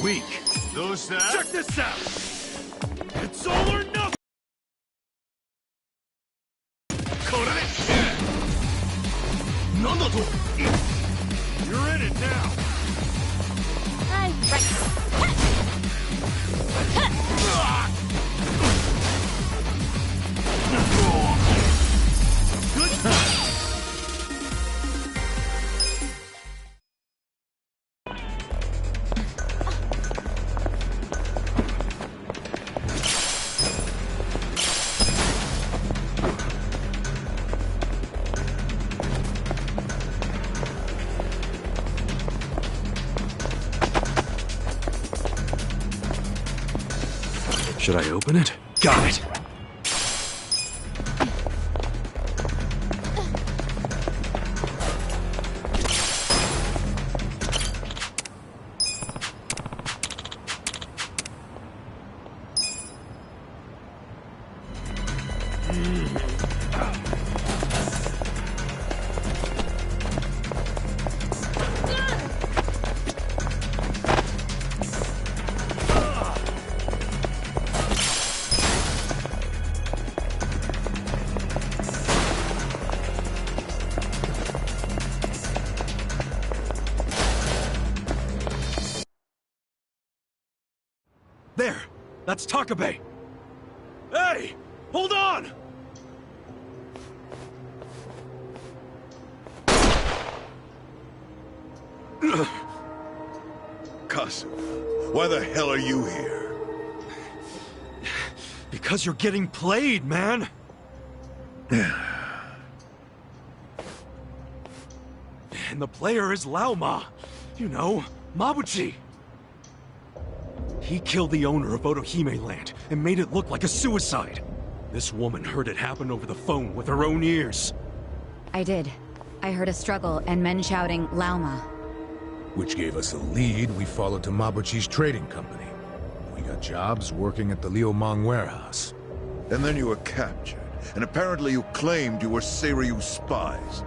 weak. Those that... Check this out! It's all or nothing! You're in it now! Should I open it? Got it! There! That's Takabe! Hey! Hold on! Kasu, why the hell are you here? Because you're getting played, man! And the player is Laoma. You know, Mabuchi. He killed the owner of Otohime Land and made it look like a suicide. This woman heard it happen over the phone with her own ears. I did. I heard a struggle and men shouting, Laoma. Which gave us a lead we followed to Mabuchi's trading company. We got jobs working at the Liumang warehouse. And then you were captured, and apparently you claimed you were Seiryu spies.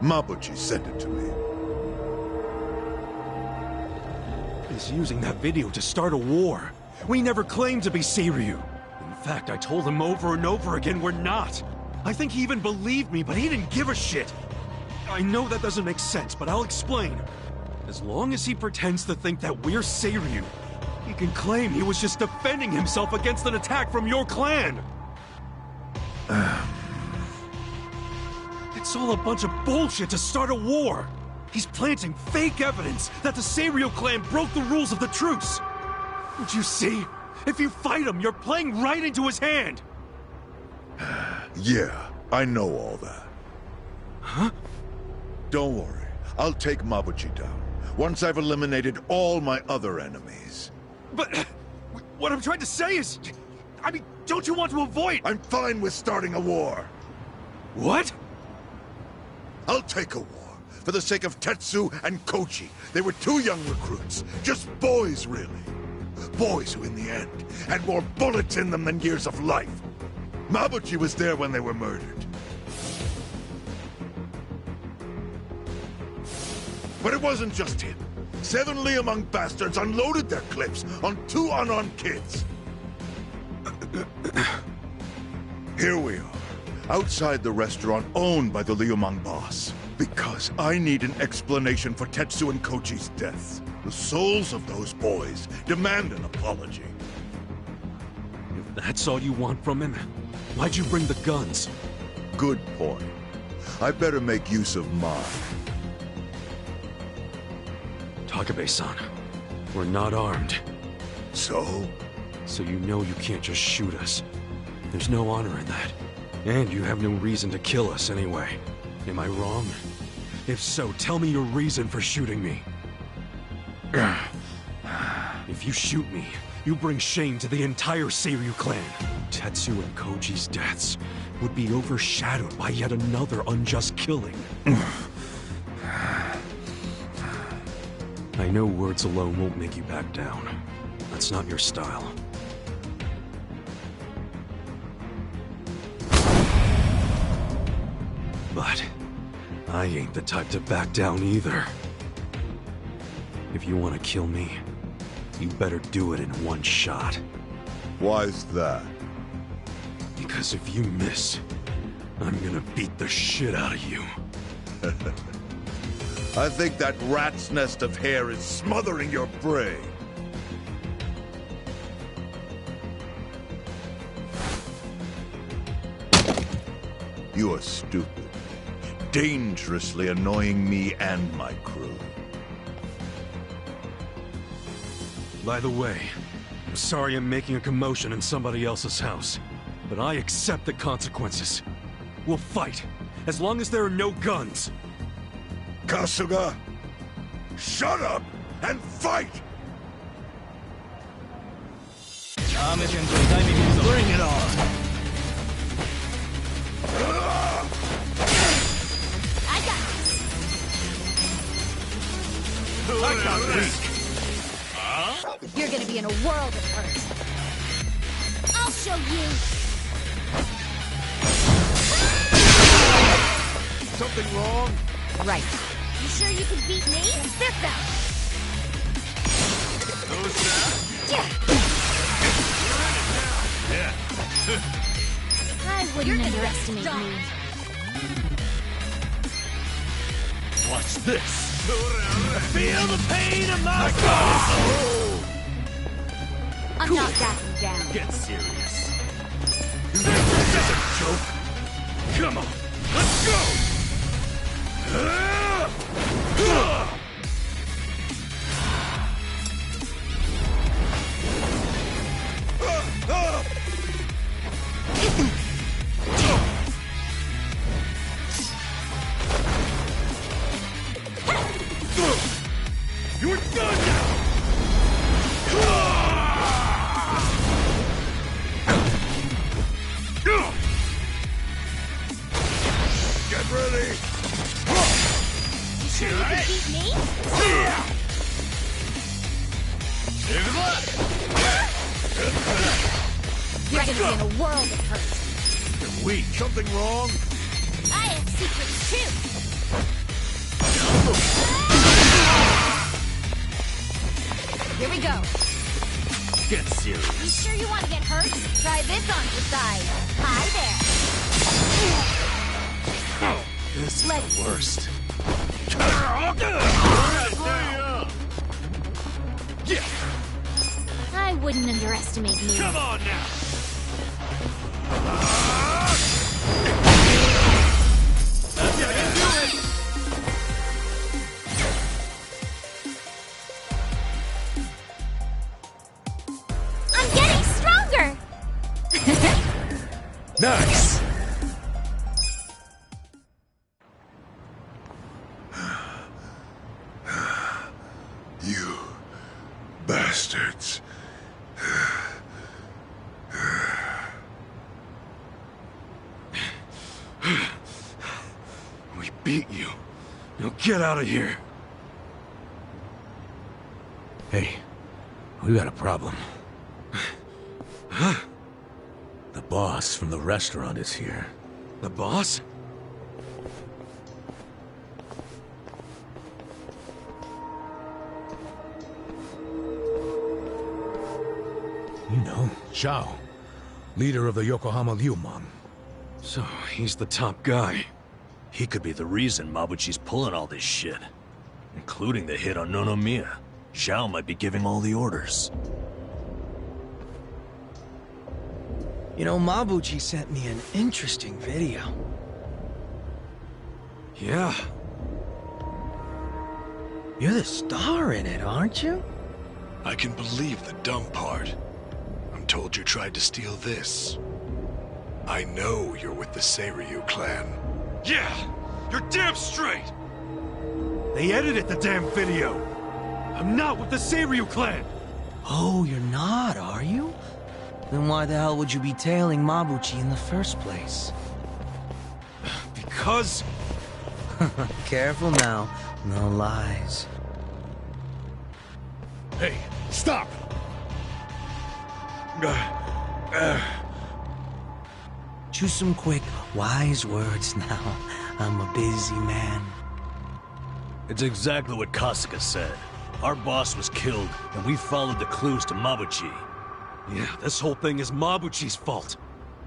Mabuchi sent it to me. He's using that video to start a war. We never claimed to be Seiryu. In fact, I told him over and over again we're not. I think he even believed me, but he didn't give a shit. I know that doesn't make sense, but I'll explain. As long as he pretends to think that we're Seiryu, he can claim he was just defending himself against an attack from your clan. It's all a bunch of bullshit to start a war. He's planting fake evidence that the Seiryu clan broke the rules of the truce. Don't you see? If you fight him, you're playing right into his hand. Yeah, I know all that. Huh? Don't worry, I'll take Mabuchi down, once I've eliminated all my other enemies. But what I'm trying to say is... I mean, don't you want to avoid... I'm fine with starting a war. What? I'll take a war. For the sake of Tetsu and Kochi. They were two young recruits. Just boys, really. Boys who, in the end, had more bullets in them than years of life. Mabuchi was there when they were murdered. But it wasn't just him. 7 Liumang bastards unloaded their clips on 2 unarmed kids. Here we are, outside the restaurant owned by the Liumang boss. Because I need an explanation for Tetsu and Kochi's deaths. The souls of those boys demand an apology. If that's all you want from him, why'd you bring the guns? Good point. I better make use of mine. Takabe-san, we're not armed. So? So you know you can't just shoot us. There's no honor in that. And you have no reason to kill us anyway. Am I wrong? If so, tell me your reason for shooting me. If you shoot me, you bring shame to the entire Seiryu clan. Tetsu and Koji's deaths would be overshadowed by yet another unjust killing. I know words alone won't make you back down. That's not your style. But I ain't the type to back down either. If you want to kill me, You better do it in one shot. Why's that? Because if you miss, I'm gonna beat the shit out of you. I think that rat's nest of hair is smothering your brain. You are stupid. Dangerously annoying me and my crew. By the way, I'm sorry I'm making a commotion in somebody else's house, but I accept the consequences. We'll fight, as long as there are no guns. Kasuga, shut up and fight! Bring it on! I got weak. You're gonna be in a world of hurt. I'll show you. Something wrong? Right. You sure you can beat me? This out. Yeah. I wouldn't underestimate me. Watch this. Feel the pain of my soul. I'm not backing down. Get serious. This is a joke. Come on, let's go! You're done now! Get ready! You sure you can beat me? You're gonna be in a world of hurt. You're weak. Something wrong? I have secrets too. Here we go. Get serious. You sure you want to get hurt? Try this on your side. Hi there. This is Let's the worst. I wouldn't underestimate me. Come on now. I'm getting stronger. Nice! You bastards. We beat you. Now get out of here. Hey, we got a problem. Huh? The boss from the restaurant is here. The boss? You know, Shao, leader of the Yokohama Liumang. So, he's the top guy. He could be the reason Mabuchi's pulling all this shit. Including the hit on Nonomiya. Zhao might be giving all the orders. You know, Mabuchi sent me an interesting video. Yeah. You're the star in it, aren't you? I can believe the dumb part. I'm told you tried to steal this. I know you're with the Seiryu clan. Yeah! You're damn straight! They edited the damn video! I'm not with the Seiryu clan! Oh, you're not, are you? Then why the hell would you be tailing Mabuchi in the first place? Because... Careful now, no lies. Hey, stop! Choose some quick, wise words now. I'm a busy man. It's exactly what Kasuga said. Our boss was killed, and we followed the clues to Mabuchi. Yeah, this whole thing is Mabuchi's fault.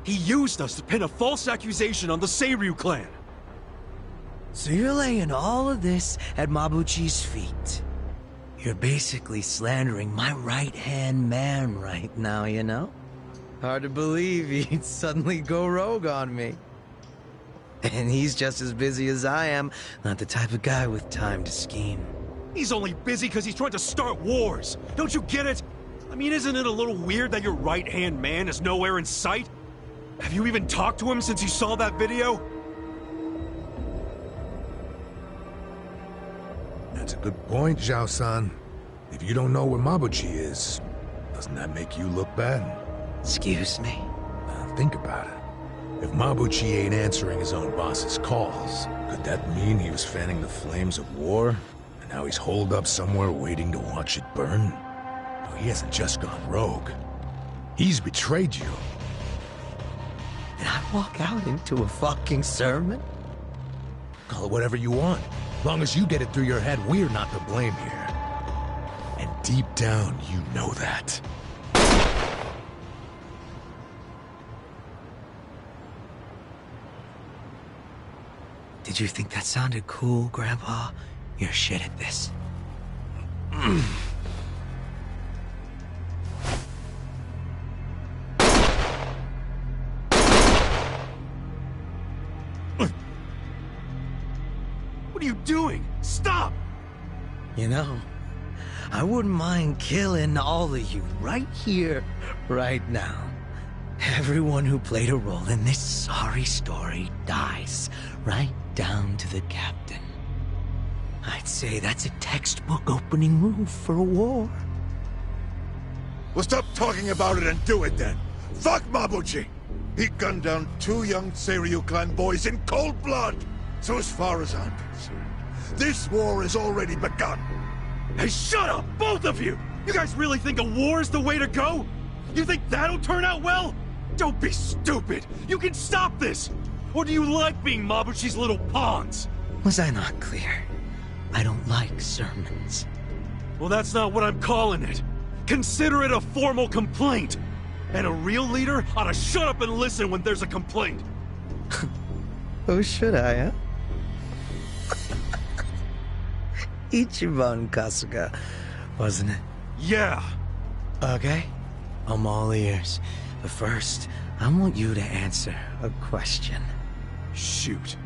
He used us to pin a false accusation on the Seiryu clan. So you're laying all of this at Mabuchi's feet. You're basically slandering my right-hand man right now, you know? Hard to believe he'd suddenly go rogue on me. And he's just as busy as I am, not the type of guy with time to scheme. He's only busy because he's trying to start wars. Don't you get it? I mean, isn't it a little weird that your right-hand man is nowhere in sight? Have you even talked to him since you saw that video? That's a good point, Zhao-san. If you don't know where Mabuchi is, doesn't that make you look bad? Excuse me? Now, think about it. If Mabuchi ain't answering his own boss's calls, could that mean he was fanning the flames of war? And now he's holed up somewhere waiting to watch it burn? No, he hasn't just gone rogue. He's betrayed you. Did I walk out into a fucking sermon? Call it whatever you want. Long as you get it through your head, we're not to blame here. And deep down, you know that. Did you think that sounded cool, Grandpa? You're shit at this. What are you doing? Stop! You know, I wouldn't mind killing all of you right here, right now. Everyone who played a role in this sorry story dies, right down to the captain. I'd say that's a textbook opening move for a war. Well, stop talking about it and do it then. Fuck Mabuchi! He gunned down 2 young Seiryu clan boys in cold blood! So as far as I'm concerned, this war has already begun. Hey, shut up, both of you! You guys really think a war is the way to go? You think that'll turn out well? Don't be stupid! You can stop this! Or do you like being Mabuchi's little pawns? Was I not clear? I don't like sermons. Well, that's not what I'm calling it. Consider it a formal complaint. And a real leader ought to shut up and listen when there's a complaint. Oh, should I, huh? Ichiban Kasuga, wasn't it? Yeah. Okay, I'm all ears. But first, I want you to answer a question. Shoot.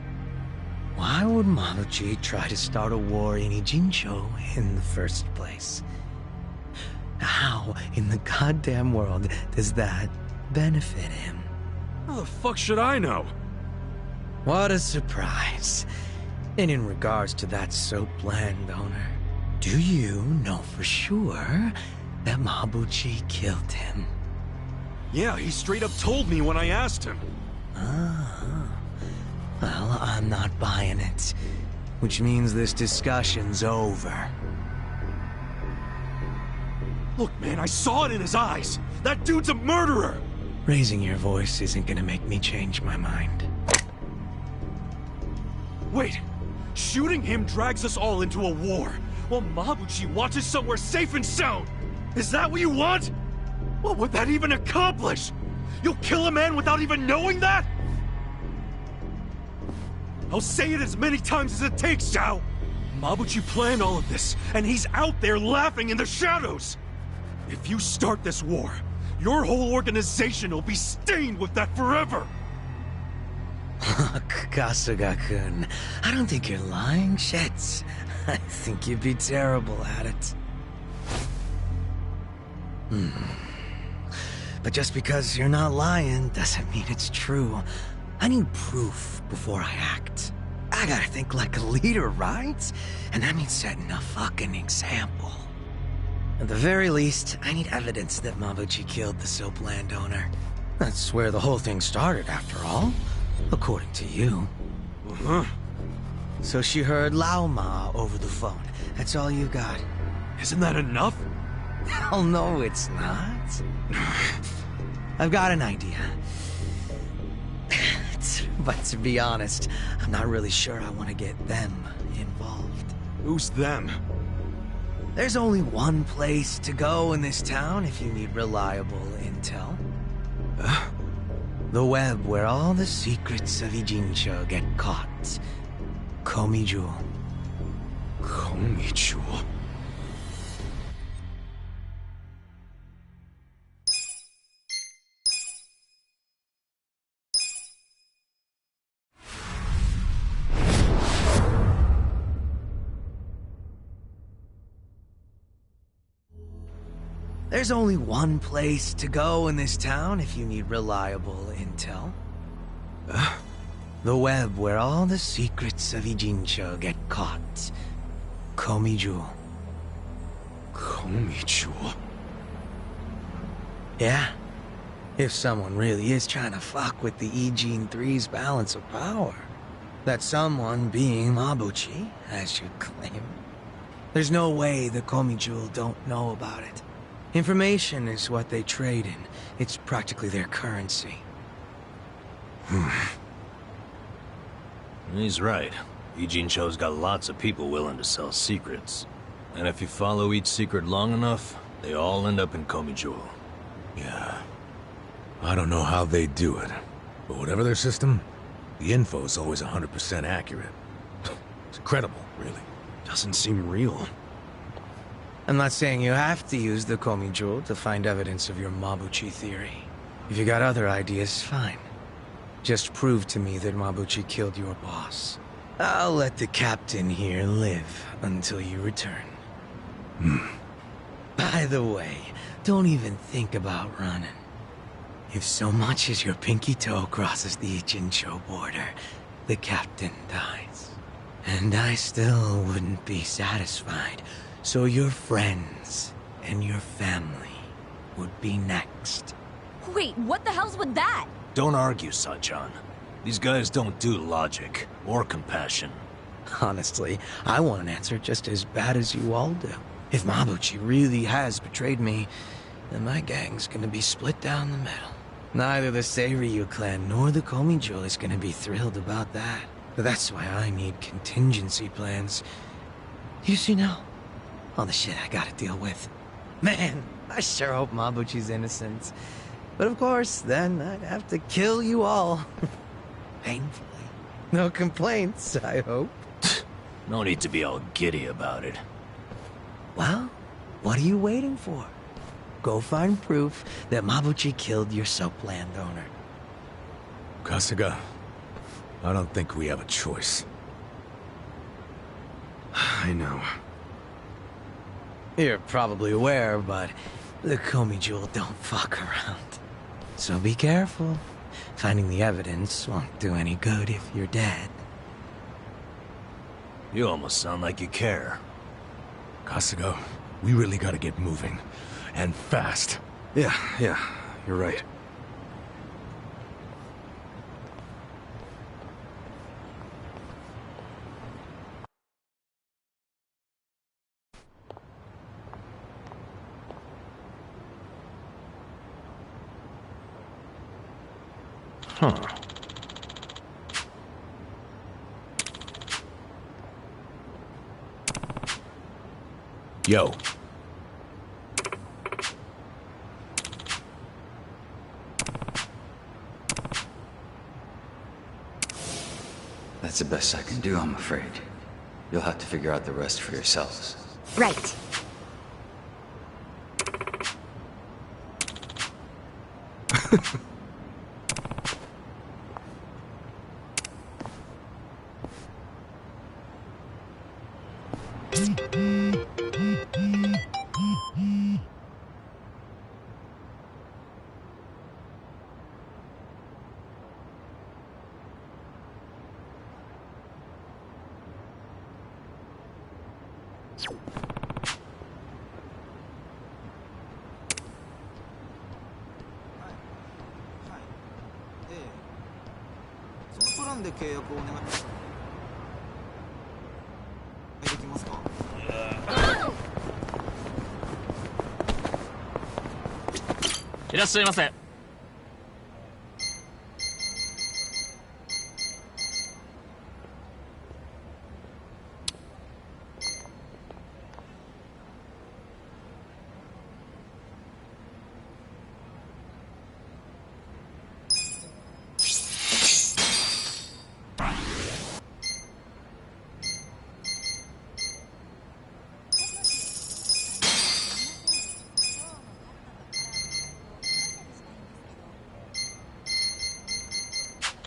Why would Mabuchi try to start a war in Ijincho in the first place? How in the goddamn world does that benefit him? How the fuck should I know? What a surprise. And in regards to that soap landowner, do you know for sure that Mabuchi killed him? Yeah, he straight up told me when I asked him. Well, I'm not buying it. Which means this discussion's over. Look, man, I saw it in his eyes. That dude's a murderer! Raising your voice isn't gonna make me change my mind. Wait, shooting him drags us all into a war, while Mabuchi wants us somewhere safe and sound. Is that what you want? What would that even accomplish? You'll kill a man without even knowing that? I'll say it as many times as it takes, Zhao. Mabuchi planned all of this, and he's out there laughing in the shadows. If you start this war, your whole organization will be stained with that forever. Kasuga-kun, I don't think you're lying, Shits. I think you'd be terrible at it. But just because you're not lying doesn't mean it's true. I need proof before I act. I gotta think like a leader, right? And that means setting a fucking example. At the very least, I need evidence that Mabuchi killed the soap landowner. That's where the whole thing started, after all. According to you. So she heard Lao Ma over the phone. That's all you got. Isn't that enough? Hell no, it's not. I've got an idea. But to be honest, I'm not really sure I want to get them involved. Who's them? There's only one place to go in this town if you need reliable intel. The web where all the secrets of Ijincho get caught. Komiju. Komiju. There's only one place to go in this town if you need reliable intel. The web where all the secrets of Ijincho get caught. Komiju. Komiju. Yeah. If someone really is trying to fuck with the Ijin 3's balance of power. That someone being Mabuchi, as you claim. There's no way the Komiju don't know about it. Information is what they trade in. It's practically their currency. He's right. Ijincho's got lots of people willing to sell secrets. And if you follow each secret long enough, they all end up in Komiju. Yeah. I don't know how they do it, but whatever their system, the info's always 100% accurate. It's incredible, really. Doesn't seem real. I'm not saying you have to use the Komiju to find evidence of your Mabuchi theory. If you got other ideas, fine. Just prove to me that Mabuchi killed your boss. I'll let the captain here live until you return. By the way, don't even think about running. If so much as your pinky toe crosses the Ijincho border, the captain dies. And I still wouldn't be satisfied. So your friends and your family would be next. Wait, what the hell's with that? Don't argue, Sachan. These guys don't do logic or compassion. Honestly, I want an answer just as bad as you all do. If Mabuchi really has betrayed me, then my gang's gonna be split down the middle. Neither the Seiryu clan nor the Komiju is gonna be thrilled about that. But that's why I need contingency plans. You see now? All the shit I gotta deal with. Man, I sure hope Mabuchi's innocent. But of course, then I'd have to kill you all. Painfully. No complaints, I hope. No need to be all giddy about it. Well, what are you waiting for? Go find proof that Mabuchi killed your soap landowner. Kasuga, I don't think we have a choice. I know. You're probably aware, but the Komiju don't fuck around. So be careful. Finding the evidence won't do any good if you're dead. You almost sound like you care. Kasuga, we really gotta get moving. And fast. Yeah, you're right. Huh. Yo. That's the best I can do, I'm afraid. You'll have to figure out the rest for yourselves. Right.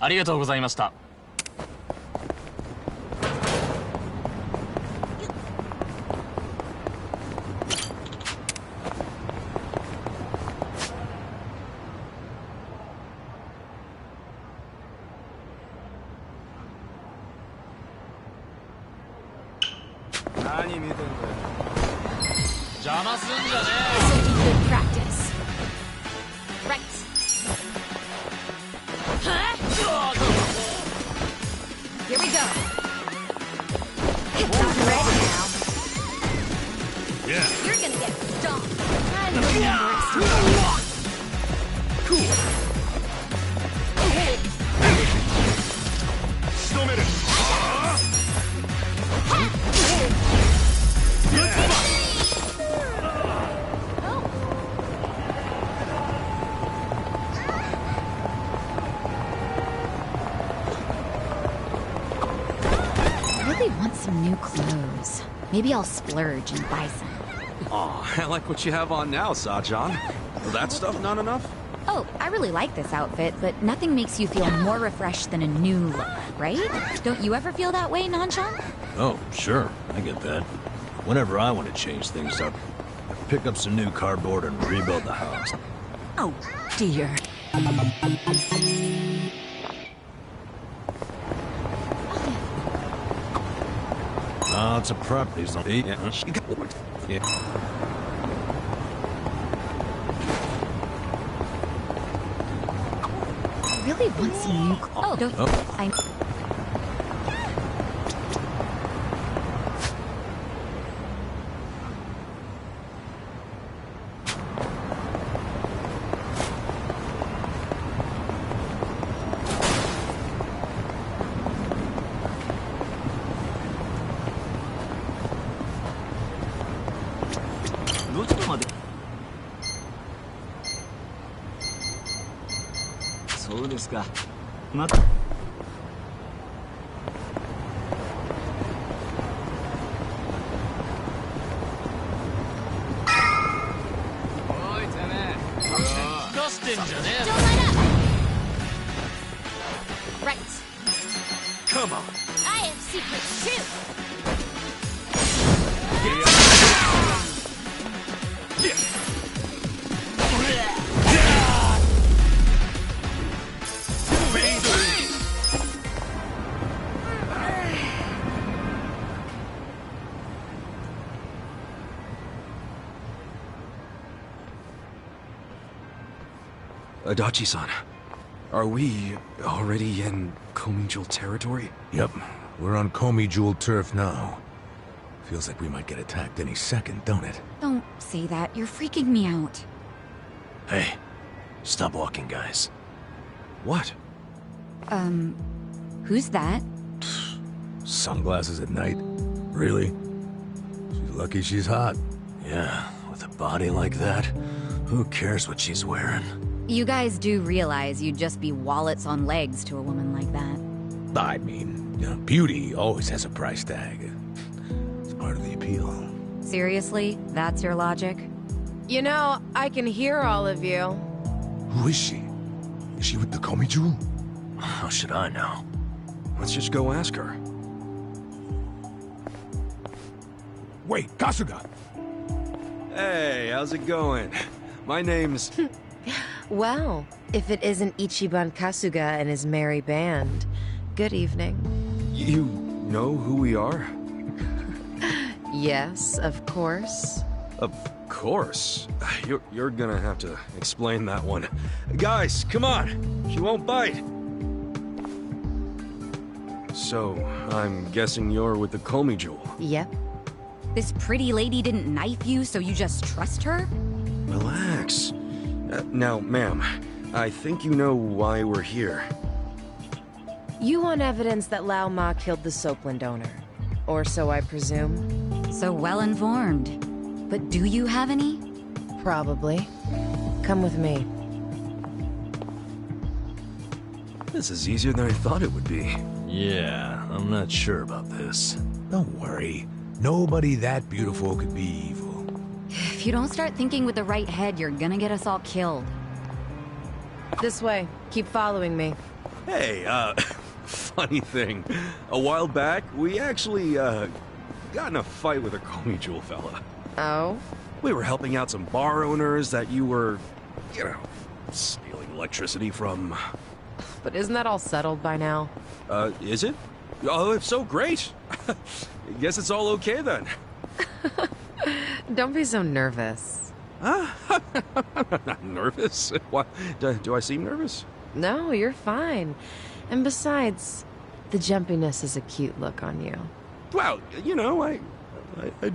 ありがとうございました。何見てんだよ。邪魔すんじゃね This will be good practice. Right. Huh? Here we go. Not ready now. Yeah. You're gonna get stomped. I'm gonna underestimate. Cool. 仕留める。I really want some new clothes. Maybe I'll splurge and buy some. Aw, I like what you have on now, Sajan. That stuff not enough? Oh, I really like this outfit, but nothing makes you feel more refreshed than a new look, right? Don't you ever feel that way, Nanshan? Oh, sure. I get that. Whenever I want to change things up, I pick up some new cardboard and rebuild the house. Oh, dear. Oh, it's a property zone. Yeah. Yeah. I really want some new clothes. Oh, don't... Oh. I... Don't line up! Right. Come on. I have secrets too! Adachi-san, are we already in Komi-Jewel territory? Yep, we're on Komi-Jewel turf now. Feels like we might get attacked any second, don't it? Don't say that. You're freaking me out. Hey, stop walking, guys. What? Who's that? Sunglasses at night? Really? She's lucky she's hot. Yeah, with a body like that, who cares what she's wearing? You guys do realize you'd just be wallets on legs to a woman like that. I mean, you know, beauty always has a price tag. It's part of the appeal. Seriously? That's your logic? You know, I can hear all of you. Who is she? Is she with the Komi-Jewel? How should I know? Let's just go ask her. Wait, Kasuga! Hey, how's it going? My name's... Well, if it isn't Ichiban Kasuga and his merry band. Good evening. You know who we are? Yes, of course. Of course. You're gonna have to explain that one. Guys, come on! She won't bite! So, I'm guessing you're with the Komi-Jewel. Yep. This pretty lady didn't knife you, so you just trust her? Relax. Now, ma'am, I think you know why we're here. You want evidence that Lao Ma killed the Soapland owner. Or so I presume. So well informed. But do you have any? Probably. Come with me. This is easier than I thought it would be. Yeah, I'm not sure about this. Don't worry. Nobody that beautiful could be evil. If you don't start thinking with the right head, you're gonna get us all killed. This way. Keep following me. Hey, funny thing. A while back, we actually, got in a fight with a Comey Jewel fella. Oh? We were helping out some bar owners that you were, you know, stealing electricity from. But isn't that all settled by now? Is it? Oh, if so, great. Guess it's all okay then. Don't be so nervous. I'm not nervous. What? Do I seem nervous? No, you're fine. And besides, the jumpiness is a cute look on you. Well, you know, I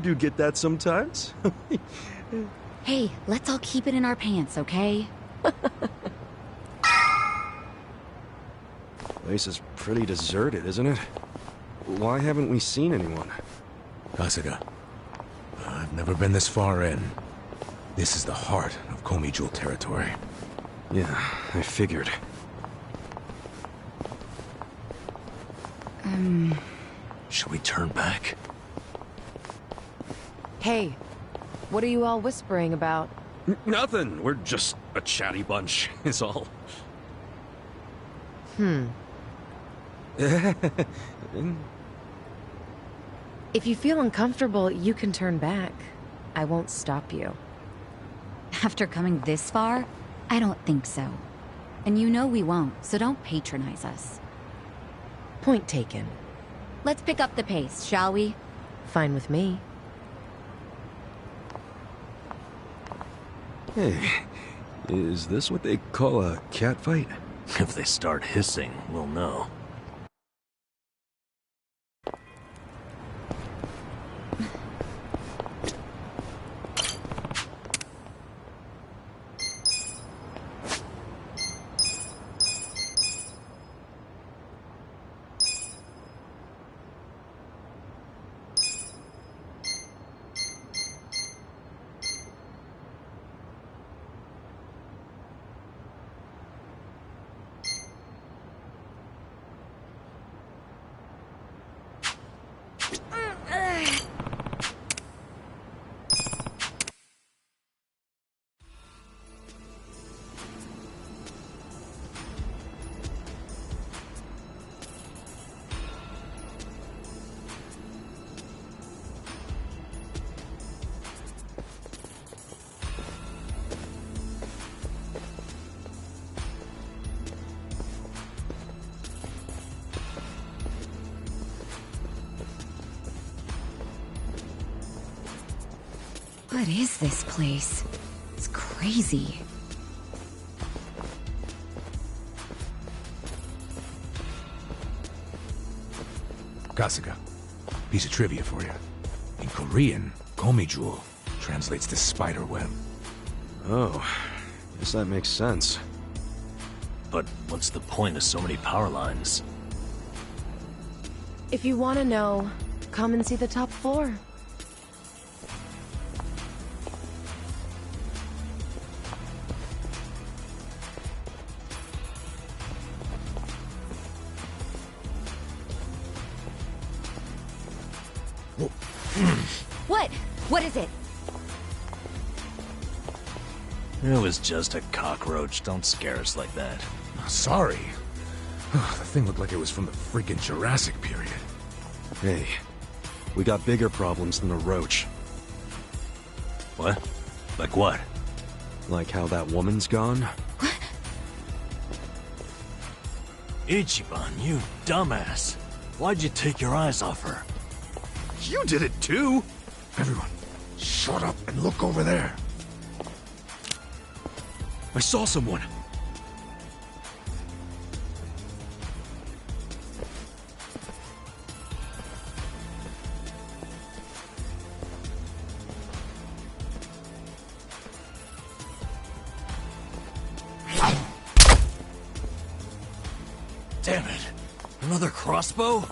do get that sometimes. Hey, let's all keep it in our pants, okay? Place is pretty deserted, isn't it? Why haven't we seen anyone? Kasuga, I've never been this far in. This is the heart of Comey Jewel territory. Yeah, I figured. Should we turn back? Hey, what are you all whispering about? Nothing. We're just a chatty bunch, is all. If you feel uncomfortable, you can turn back. I won't stop you. After coming this far, I don't think so. And you know we won't, so don't patronize us. Point taken. Let's pick up the pace, shall we? Fine with me. Hey, is this what they call a cat fight? If they start hissing, we'll know. What is this place? It's crazy. Kasuga, piece of trivia for you. In Korean, Comey Jewel translates to spider web. Oh, guess that makes sense. But what's the point of so many power lines? If you want to know, come and see the top floor. What? What is it? It was just a cockroach. Don't scare us like that. Sorry. The thing looked like it was from the freaking Jurassic period. Hey, we got bigger problems than a roach. What? Like what? Like how that woman's gone? Ichiban, you dumbass. Why'd you take your eyes off her? You did it too! Everyone, shut up and look over there. I saw someone. Damn it! Another crossbow?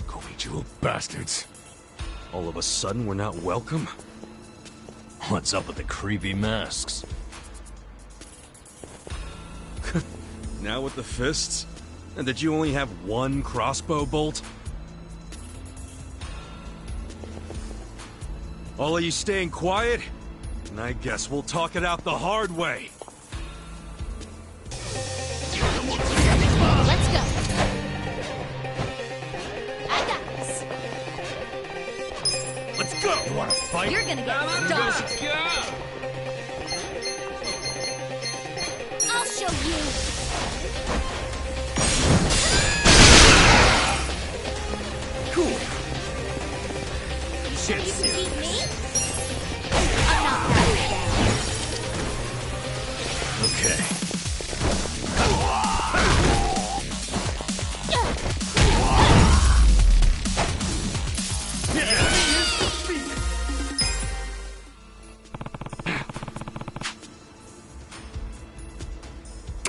Comey Jewel bastards. All of a sudden, we're not welcome? What's up with the creepy masks? Now with the fists? And that you only have one crossbow bolt? All of you staying quiet? And I guess we'll talk it out the hard way. Let's go. I got this. Let's go! You wanna fight? You're gonna get stung. I'll show you. Cool. Sure you can beat me? I'm not backing down. Okay.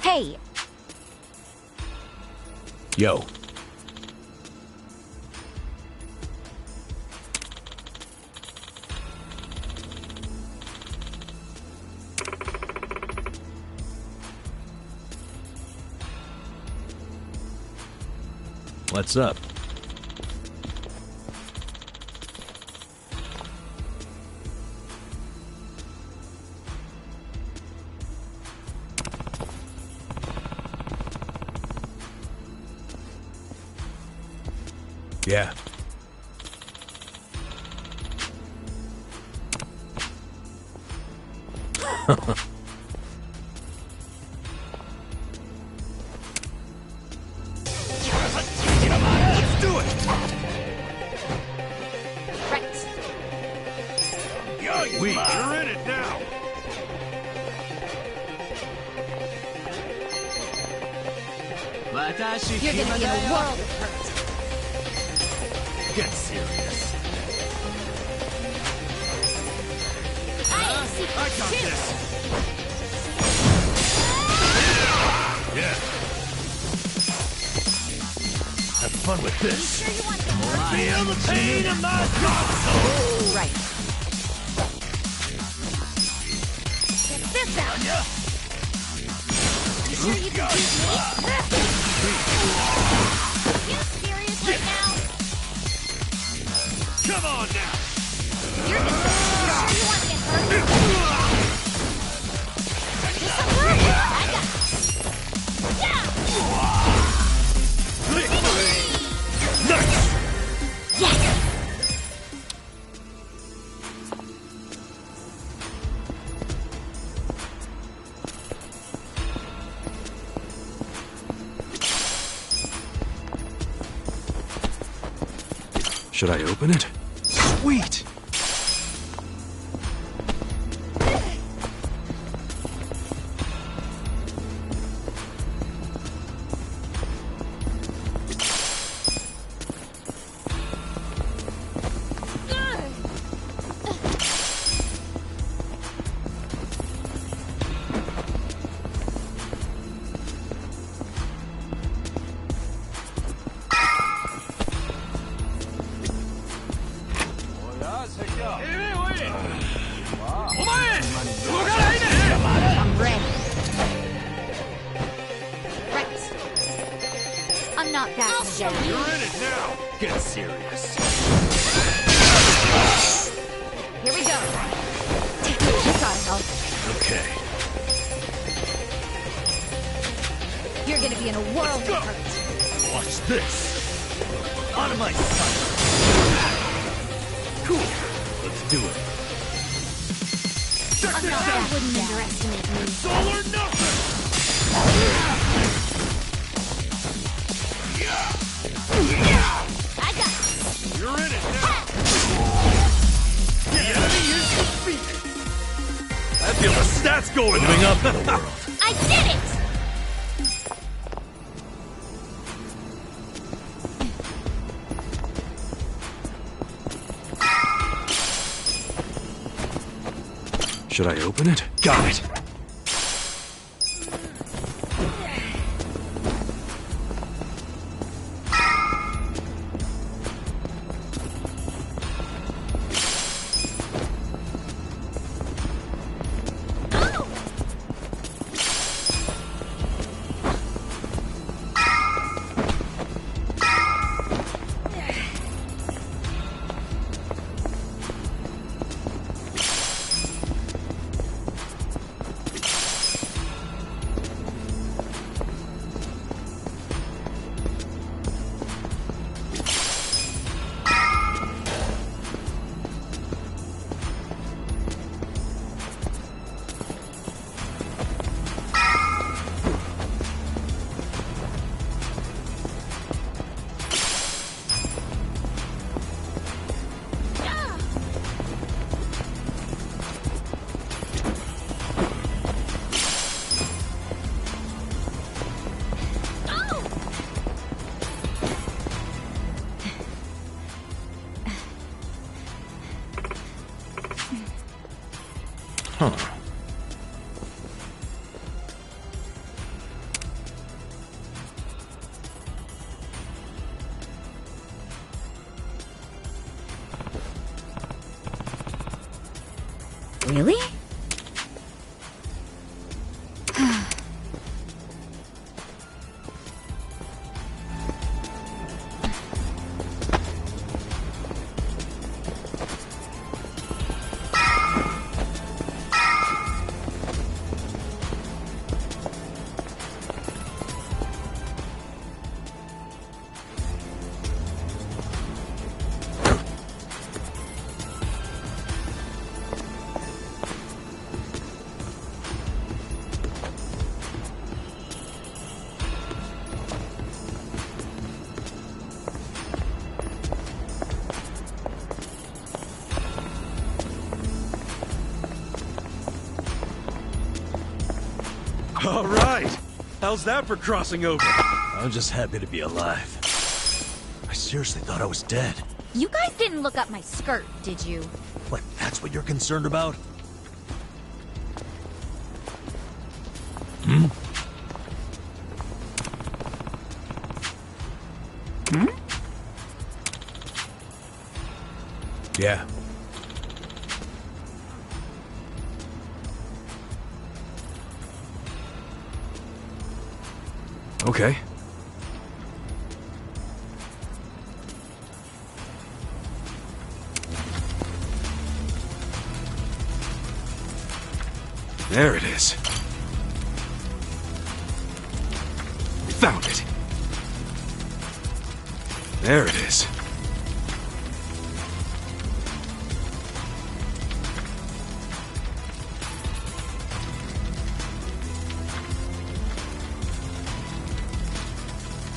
Hey, Yo. What's up? Yeah. Let's do it! right. You're in it now! You're gonna be in a world of hurt. Get serious. I see I got too. this! Yeah. Have fun with You this. sure you want to get hurt? Feel the pain in my console! Right. Check this out. You sure you can beat me? You serious right now? Come on now! You sure you want to get hurt? Do some work. I got this. Yeah. Yes. Should I open it? Sweet! I'm ready. Right. I'm not backing down. You're in it now! Get serious. Here we go. You gotta help. Okay. You're gonna be in a world Go! of hurt. Watch this! Out of my sight! Cool! Let's do it! Check I'm this not out! wouldn't underestimate me. It's all or nothing! I got this. You're in it now! The enemy is defeated! I feel the stats going up in the world! I did it! Should I open it? Got it! Huh. Really? All right! How's that for crossing over? I'm just happy to be alive. I seriously thought I was dead. You guys didn't look up my skirt, did you? What, that's what you're concerned about? Hmm? Yeah. Okay. There it is. Found it. There it is.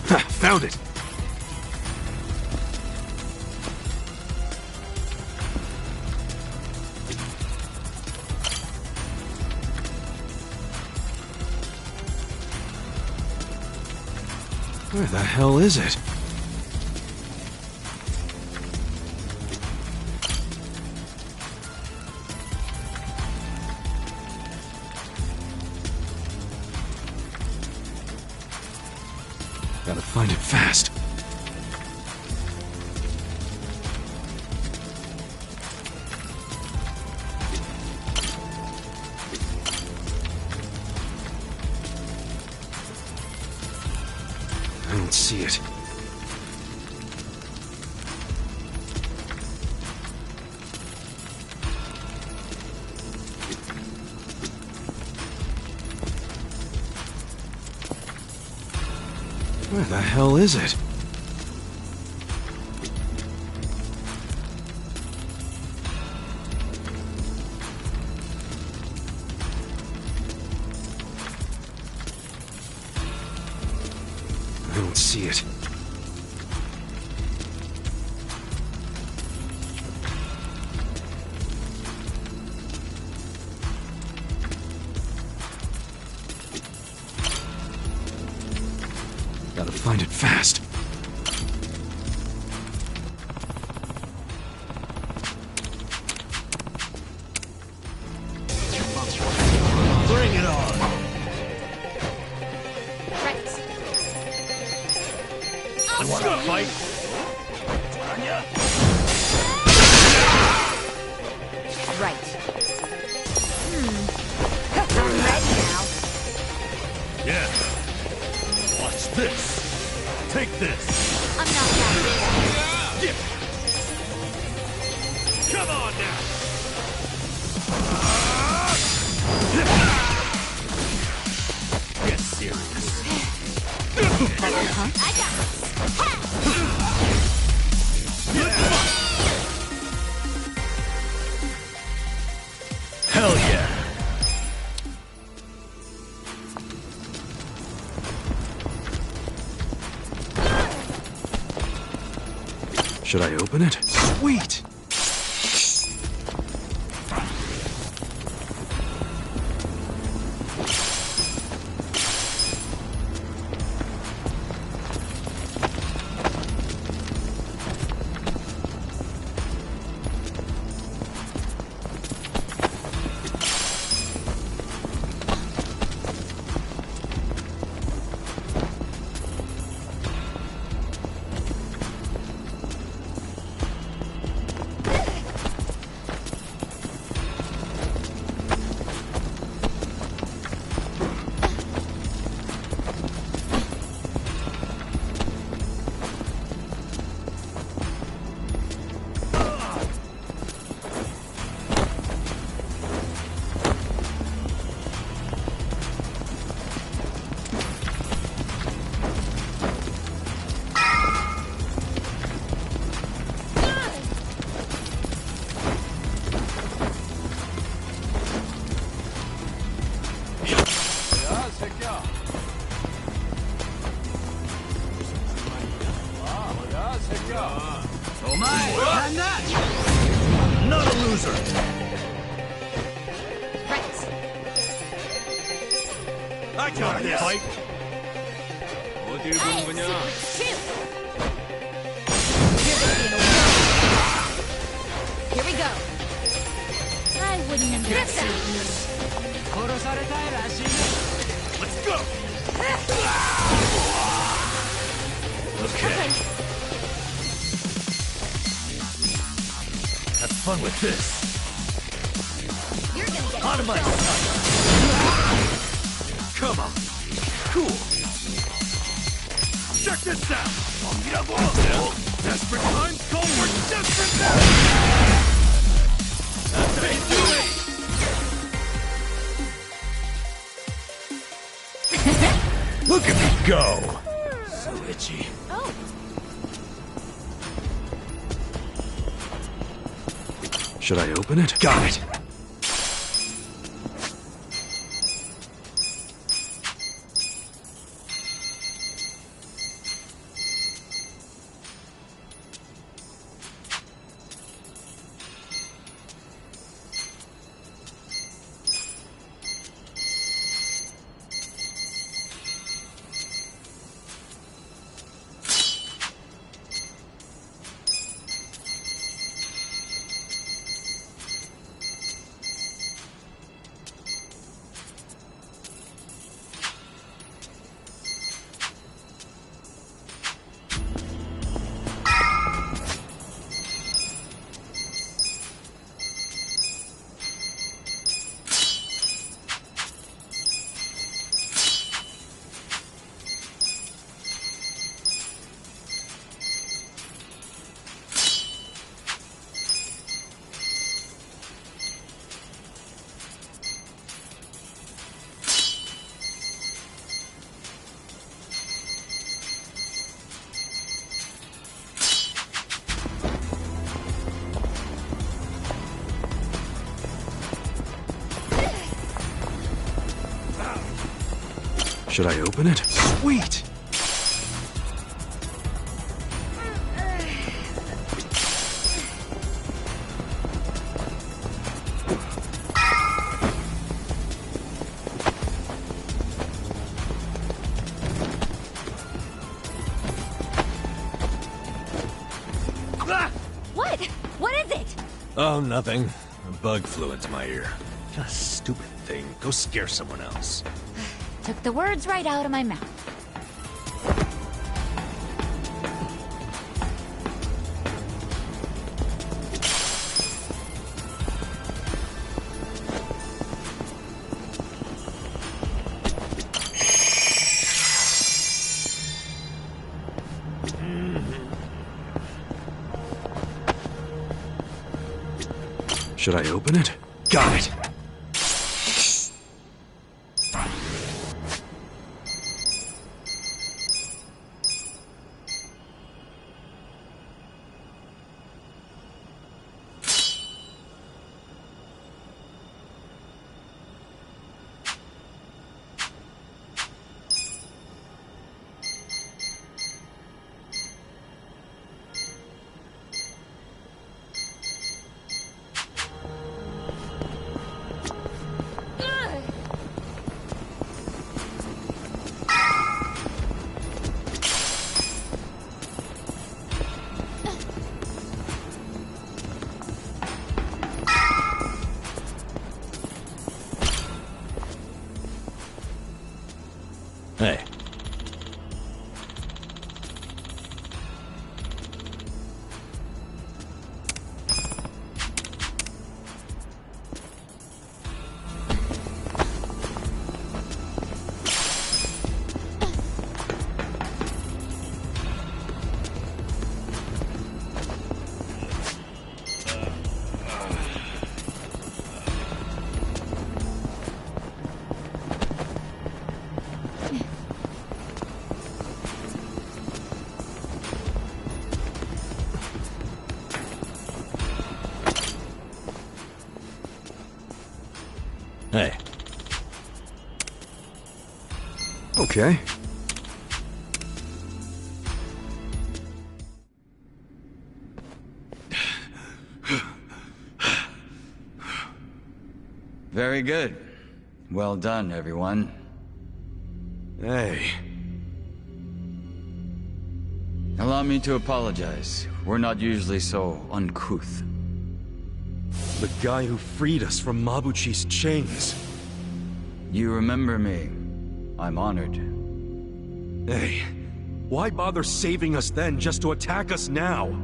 Ha, found it. Where the hell is it? Gotta find it fast. I don't see it. Where the hell is it? I don't see it. Gotta find it fast. Bring it on! Right. You wanna fight? Tanya? Right. I'm ready now. Yeah. Watch this. Take this. I'm not that Yeah. Come on now. Get serious. I got this. Hell yeah. Should I open it? Sweet! Not a loser! Right. I got this! Hey, shoot! Here we go. I wouldn't understand this. Let's go! Okay. Have fun with this. You're gonna get Out of my sight. Come on! Cool! Check this out! Desperate times call for desperate measures! That's how you do it! Look at me go! So itchy. Oh, Should I open it? Got it! Should I open it? Sweet! what? What is it? Oh, nothing. A bug flew into my ear. What a stupid thing. Go scare someone else. Took the words right out of my mouth. Should I open it? Got it! Hey. Hey. Okay. Very good. Well done, everyone. Hey. Allow me to apologize. We're not usually so uncouth. The guy who freed us from Mabuchi's chains. You remember me. I'm honored. Hey, why bother saving us then just to attack us now?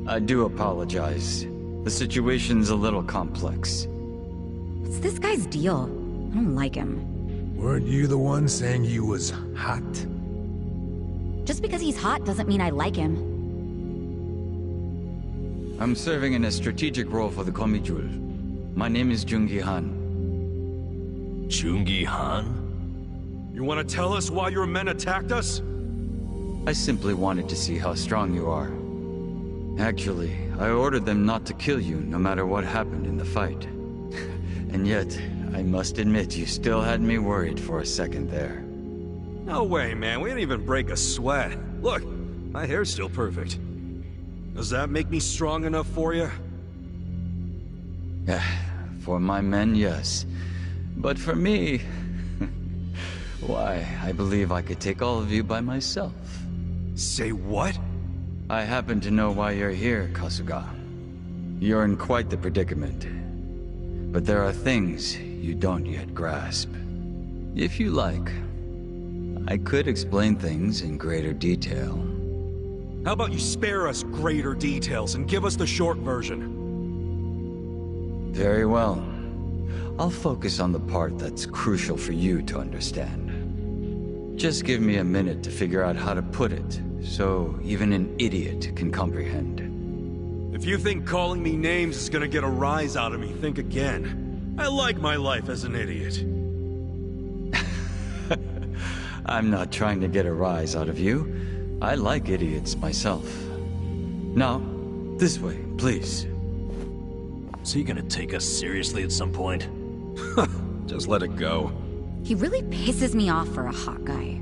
I do apologize. The situation's a little complex. What's this guy's deal? I don't like him. Weren't you the one saying he was hot? Just because he's hot doesn't mean I like him. I'm serving in a strategic role for the Komijul. My name is Jungi Han. Jungi Han? You want to tell us why your men attacked us? I simply wanted to see how strong you are. Actually, I ordered them not to kill you no matter what happened in the fight. And yet, I must admit you still had me worried for a second there. No way, man. We didn't even break a sweat. Look, my hair's still perfect. Does that make me strong enough for you? For my men, yes. But for me... why, I believe I could take all of you by myself. Say what? I happen to know why you're here, Kasuga. You're in quite the predicament. But there are things you don't yet grasp. If you like, I could explain things in greater detail. How about you spare us greater details and give us the short version? Very well. I'll focus on the part that's crucial for you to understand. Just give me a minute to figure out how to put it, so even an idiot can comprehend. If you think calling me names is gonna get a rise out of me, think again. I like my life as an idiot. I'm not trying to get a rise out of you. I like idiots myself. Now, this way, please. Is he gonna take us seriously at some point? Just let it go. He really pisses me off for a hot guy.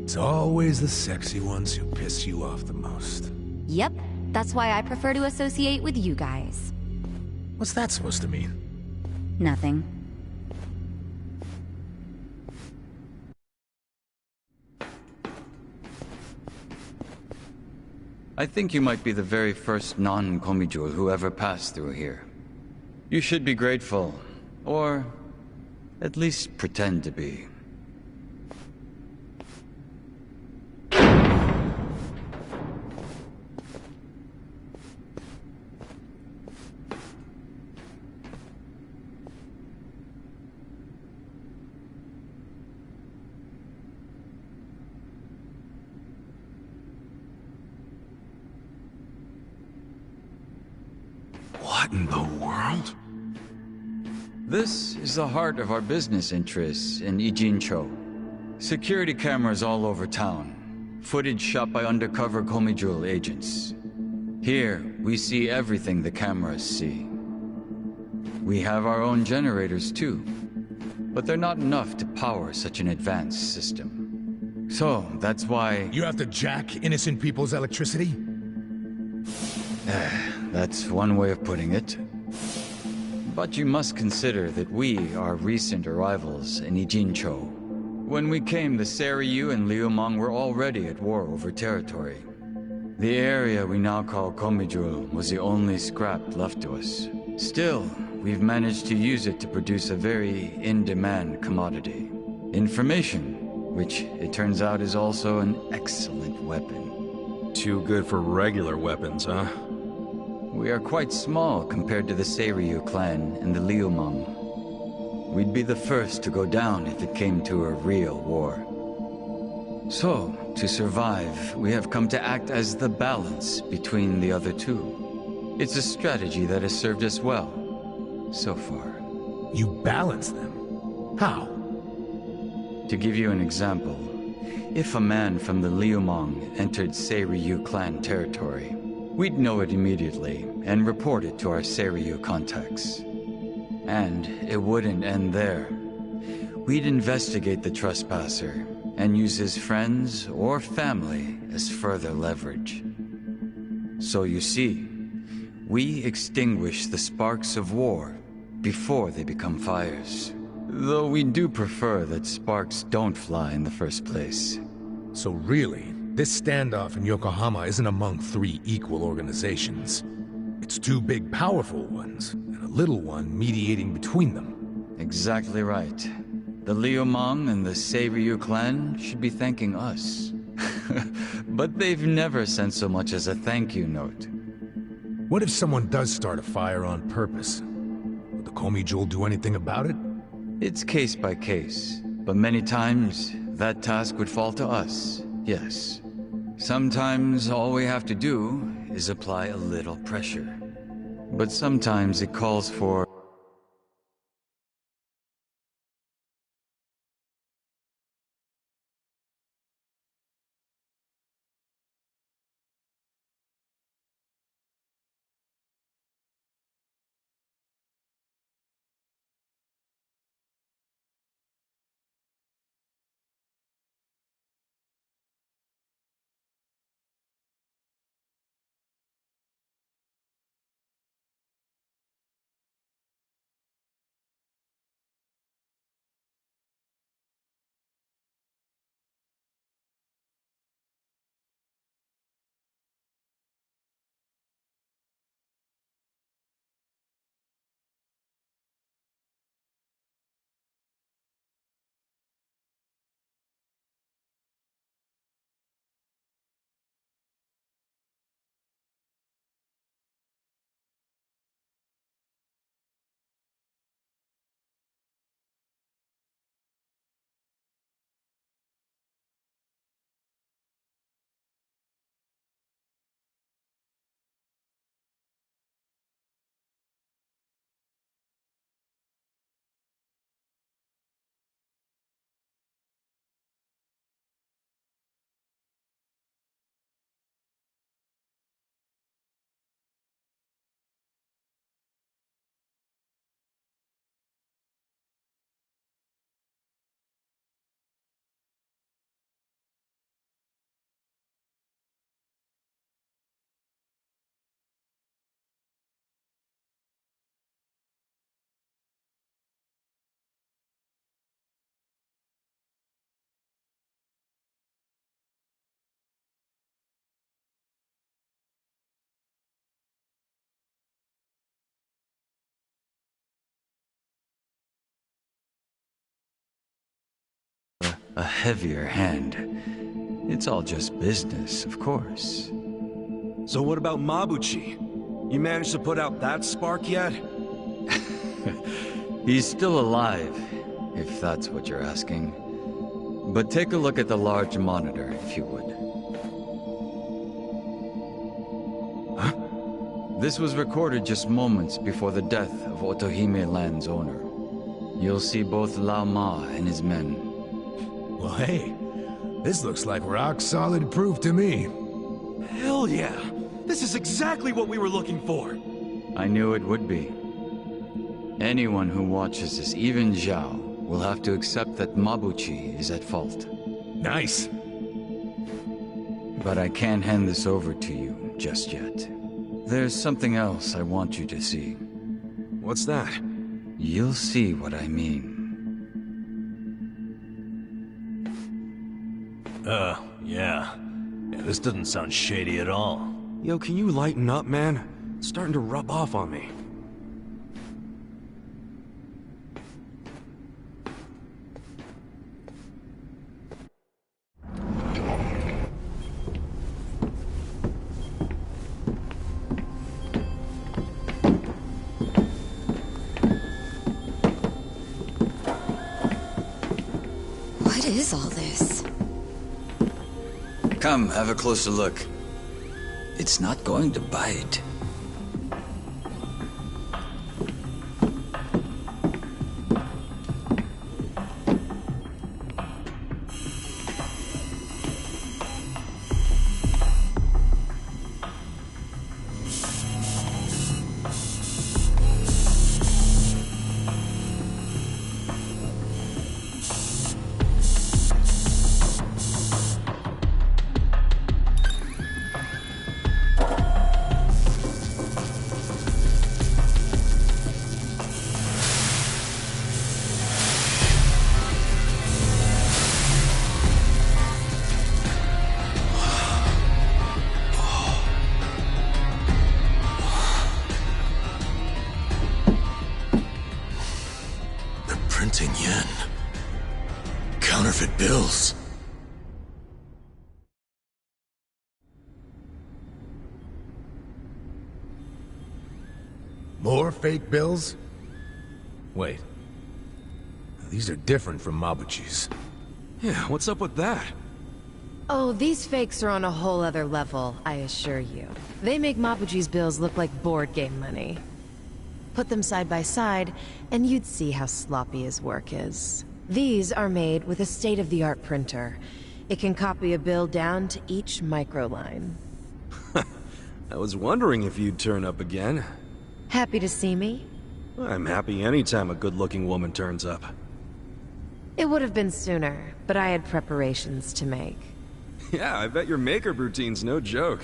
It's always the sexy ones who piss you off the most. Yep, that's why I prefer to associate with you guys. What's that supposed to mean? Nothing. I think you might be the very first non-Komijul who ever passed through here. You should be grateful, or at least pretend to be. What in the world? This is the heart of our business interests in Ijincho. Security cameras all over town. Footage shot by undercover Komijul agents. Here, we see everything the cameras see. We have our own generators too, but they're not enough to power such an advanced system. So, that's why... You have to jack innocent people's electricity? That's one way of putting it. But you must consider that we are recent arrivals in Ijincho. When we came, the Seiryu and Liumang were already at war over territory. The area we now call Komijul was the only scrap left to us. Still, we've managed to use it to produce a very in-demand commodity. Information, which it turns out is also an excellent weapon. Too good for regular weapons, huh? We are quite small compared to the Seiryu clan and the Liumang. We'd be the first to go down if it came to a real war. So, to survive, we have come to act as the balance between the other two. It's a strategy that has served us well, so far. You balance them? How? To give you an example, if a man from the Liumang entered Seiryu clan territory, we'd know it immediately and report it to our Seiryu contacts. And it wouldn't end there. We'd investigate the trespasser and use his friends or family as further leverage. So you see, we extinguish the sparks of war before they become fires. Though we do prefer that sparks don't fly in the first place. So really, this standoff in Yokohama isn't among three equal organizations. It's two big, powerful ones, and a little one mediating between them. Exactly right. The Liumang and the Seiryu clan should be thanking us. But they've never sent so much as a thank you note. What if someone does start a fire on purpose? Would the Komi-Jewel do anything about it? It's case by case, but many times that task would fall to us, yes. Sometimes all we have to do is apply a little pressure. But sometimes it calls for a heavier hand. It's all just business, of course. So what about Mabuchi? You managed to put out that spark yet? He's still alive, if that's what you're asking. But take a look at the large monitor, if you would. Huh? This was recorded just moments before the death of Otohime Land's owner. You'll see both Lao Ma and his men. Well, hey, this looks like rock-solid proof to me. Hell yeah! This is exactly what we were looking for! I knew it would be. Anyone who watches this, even Zhao, will have to accept that Mabuchi is at fault. Nice. But I can't hand this over to you just yet. There's something else I want you to see. What's that? You'll see what I mean. Yeah, this doesn't sound shady at all. Yo, can you lighten up, man? It's starting to rub off on me. What is all this? Come, have a closer look. It's not going to bite. in yen. Counterfeit bills. More fake bills? Wait. These are different from Mabuchi's. Yeah, what's up with that? Oh, these fakes are on a whole other level, I assure you. They make Mabuchi's bills look like board game money. Put them side by side, and you'd see how sloppy his work is. These are made with a state-of-the-art printer. It can copy a bill down to each microline. I was wondering if you'd turn up again. Happy to see me? I'm happy anytime a good-looking woman turns up. It would have been sooner, but I had preparations to make. Yeah, I bet your makeup routine's no joke.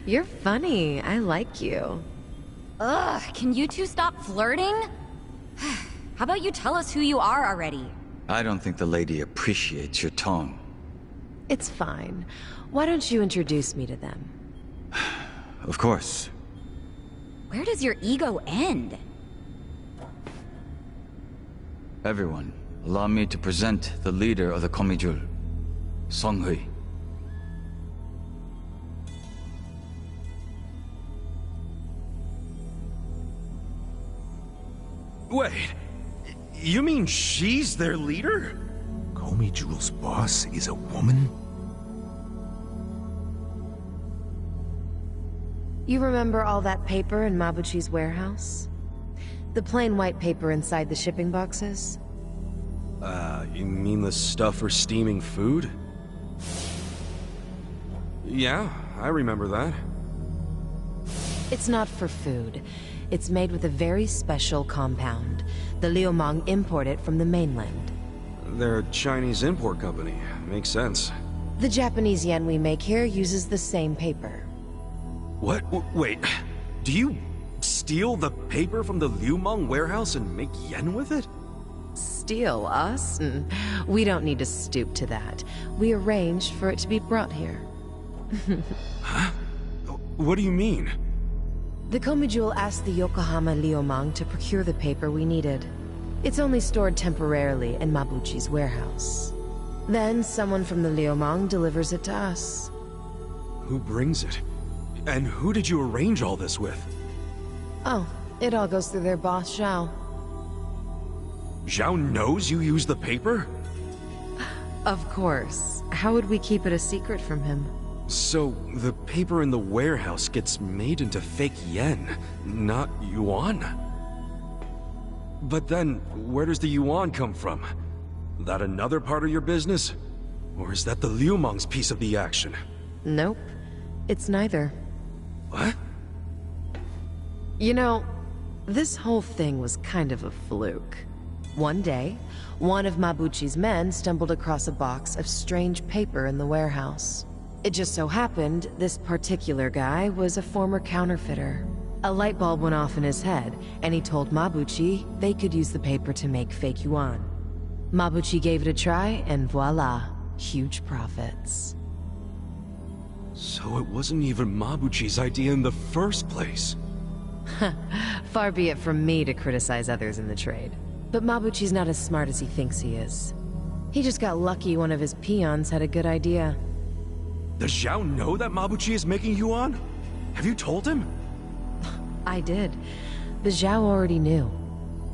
You're funny. I like you. Ugh, can you two stop flirting? How about you tell us who you are already? I don't think the lady appreciates your tone. It's fine. Why don't you introduce me to them? Of course. Where does your ego end? Everyone, allow me to present the leader of the Komijul, Songhui. Wait, you mean she's their leader? Komijul's boss is a woman? You remember all that paper in Mabuchi's warehouse? The plain white paper inside the shipping boxes? You mean the stuff for steaming food? Yeah, I remember that. It's not for food. It's made with a very special compound. The Liumang import it from the mainland. They're a Chinese import company. Makes sense. The Japanese yen we make here uses the same paper. What? Wait, do you steal the paper from the Liumang warehouse and make yen with it? Steal us? We don't need to stoop to that. We arranged for it to be brought here. Huh? What do you mean? The Komijul asked the Yokohama Liumang to procure the paper we needed. It's only stored temporarily in Mabuchi's warehouse. Then someone from the Liumang delivers it to us. Who brings it? And who did you arrange all this with? Oh, it all goes through their boss, Zhao. Zhao knows you use the paper? Of course. How would we keep it a secret from him? So, the paper in the warehouse gets made into fake yen, not yuan? But then, where does the yuan come from? That another part of your business? Or is that the Liumang's piece of the action? Nope. It's neither. What? You know, this whole thing was kind of a fluke. One day, one of Mabuchi's men stumbled across a box of strange paper in the warehouse. It just so happened this particular guy was a former counterfeiter. A light bulb went off in his head, and he told Mabuchi they could use the paper to make fake yuan. Mabuchi gave it a try, and voila, huge profits. So it wasn't even Mabuchi's idea in the first place. Far be it from me to criticize others in the trade. But Mabuchi's not as smart as he thinks he is. He just got lucky one of his peons had a good idea. Does Zhao know that Mabuchi is making yuan? Have you told him? I did. But Zhao already knew.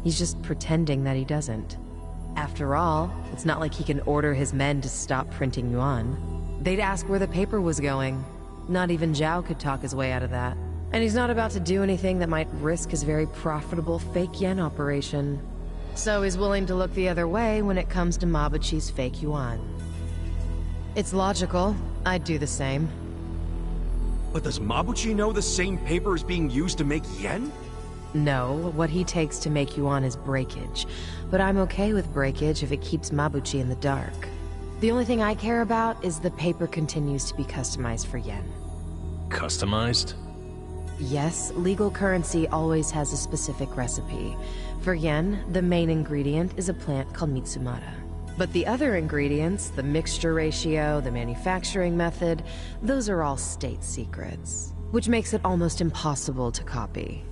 He's just pretending that he doesn't. After all, it's not like he can order his men to stop printing yuan. They'd ask where the paper was going. Not even Zhao could talk his way out of that. And he's not about to do anything that might risk his very profitable fake yen operation. So he's willing to look the other way when it comes to Mabuchi's fake yuan. It's logical. I'd do the same. But does Mabuchi know the same paper is being used to make yen? No, what he takes to make yuan is breakage. But I'm okay with breakage if it keeps Mabuchi in the dark. The only thing I care about is the paper continues to be customized for yen. Customized? Yes, legal currency always has a specific recipe. For yen, the main ingredient is a plant called Mitsumara. But the other ingredients, the mixture ratio, the manufacturing method, those are all state secrets, which makes it almost impossible to copy.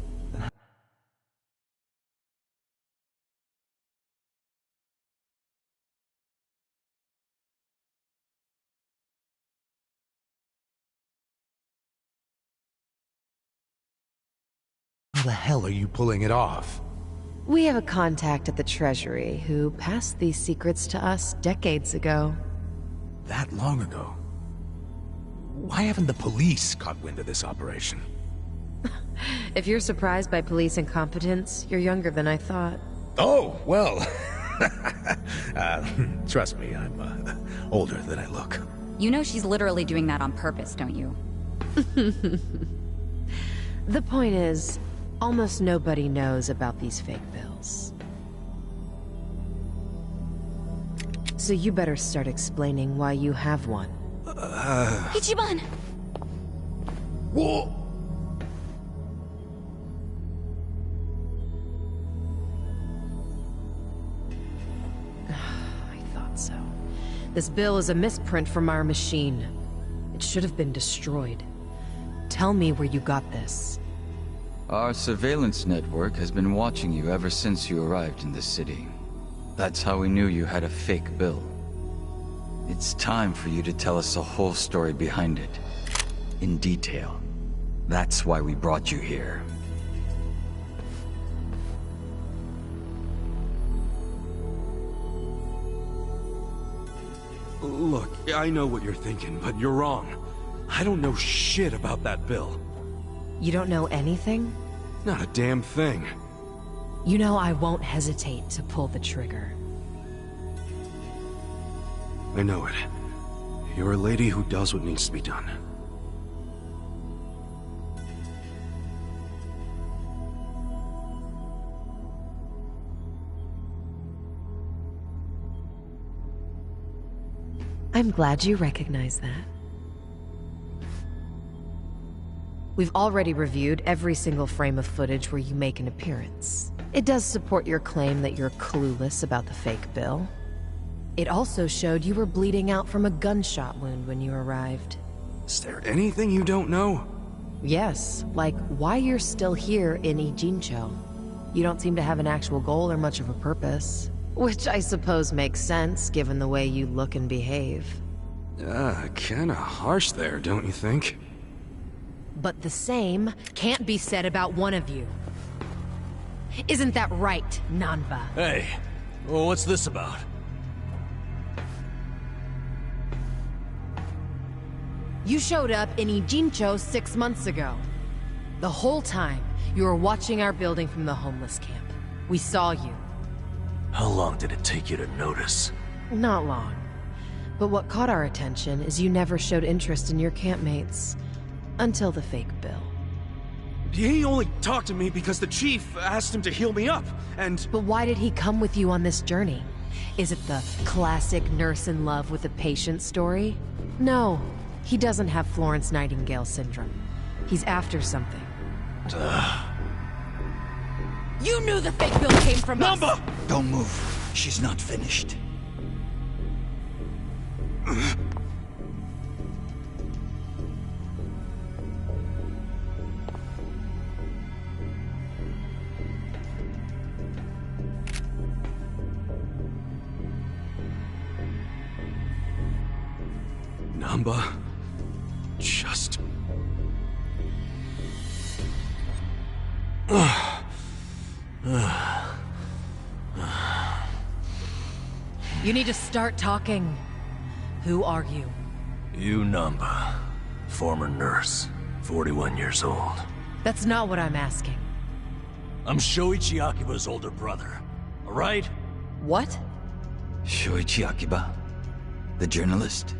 How the hell are you pulling it off? We have a contact at the Treasury who passed these secrets to us decades ago. That long ago? Why haven't the police caught wind of this operation? If you're surprised by police incompetence, you're younger than I thought. Oh, well. Trust me, I'm older than I look. You know she's literally doing that on purpose, don't you? The point is, almost nobody knows about these fake bills. So you better start explaining why you have one. Ichiban! Whoa! I thought so. This bill is a misprint from our machine. It should have been destroyed. Tell me where you got this. Our surveillance network has been watching you ever since you arrived in this city. That's how we knew you had a fake bill. It's time for you to tell us the whole story behind it. In detail. That's why we brought you here. Look, I know what you're thinking, but you're wrong. I don't know shit about that bill. You don't know anything? Not a damn thing. You know I won't hesitate to pull the trigger. I know it. You're a lady who does what needs to be done. I'm glad you recognize that. We've already reviewed every single frame of footage where you make an appearance. It does support your claim that you're clueless about the fake bill. It also showed you were bleeding out from a gunshot wound when you arrived. Is there anything you don't know? Yes, like why you're still here in Ijincho. You don't seem to have an actual goal or much of a purpose. Which I suppose makes sense, given the way you look and behave. Kinda harsh there, don't you think? But the same can't be said about one of you. Isn't that right, Nanba? Hey, well, what's this about? You showed up in Ijincho 6 months ago. The whole time, you were watching our building from the homeless camp. We saw you. How long did it take you to notice? Not long. But what caught our attention is you never showed interest in your campmates. Until the fake bill. He only talked to me because the chief asked him to heal me up, and... But why did he come with you on this journey? Is it the classic nurse in love with a patient story? No, he doesn't have Florence Nightingale syndrome. He's after something. You knew the fake bill came from us! Don't move. She's not finished. Namba... just... You need to start talking. Who are you? You Namba. Former nurse. 41 years old. That's not what I'm asking. I'm Shoichi Akiba's older brother. Alright? What? Shoichi Akiba? The journalist?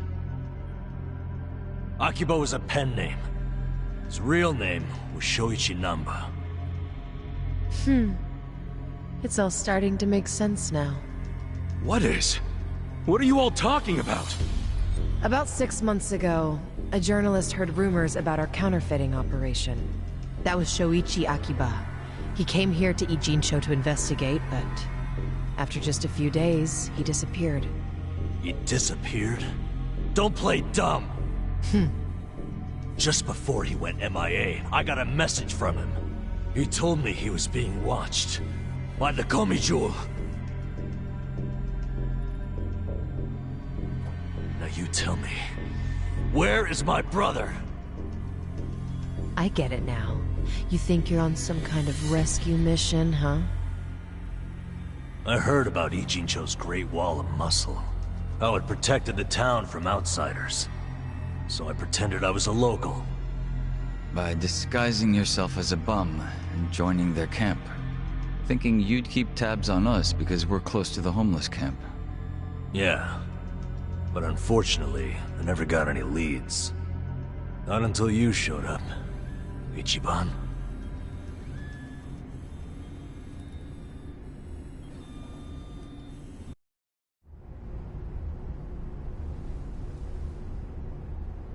Akiba was a pen name. His real name was Shoichi Namba. It's all starting to make sense now. What is? What are you all talking about? About 6 months ago, a journalist heard rumors about our counterfeiting operation. That was Shoichi Akiba. He came here to Ijincho to investigate, but after just a few days, he disappeared. He disappeared? Don't play dumb! Just before he went MIA, I got a message from him. He told me he was being watched by the Komijul. Now you tell me, where is my brother? I get it now. You think you're on some kind of rescue mission, huh? I heard about Ijincho's Great Wall of Muscle. How it protected the town from outsiders. So I pretended I was a local. By disguising yourself as a bum and joining their camp. Thinking you'd keep tabs on us because we're close to the homeless camp. Yeah. But unfortunately, I never got any leads. Not until you showed up, Ichiban.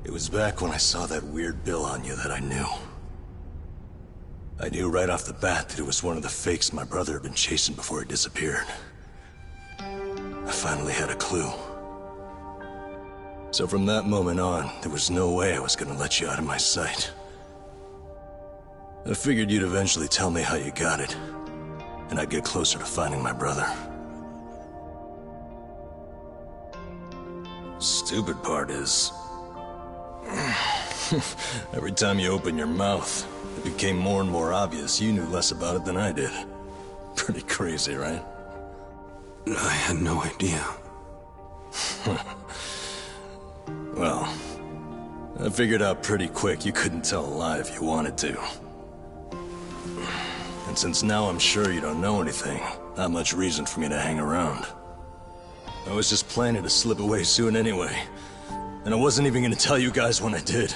It was back when I saw that weird bill on you that I knew. I knew right off the bat that it was one of the fakes my brother had been chasing before he disappeared. I finally had a clue. So from that moment on, there was no way I was gonna let you out of my sight. I figured you'd eventually tell me how you got it, and I'd get closer to finding my brother. Stupid part is... every time you open your mouth, it became more and more obvious you knew less about it than I did. Pretty crazy, right? I had no idea. Well, I figured out pretty quick you couldn't tell a lie if you wanted to. And since now I'm sure you don't know anything, not much reason for me to hang around. I was just planning to slip away soon anyway. And I wasn't even gonna tell you guys when I did.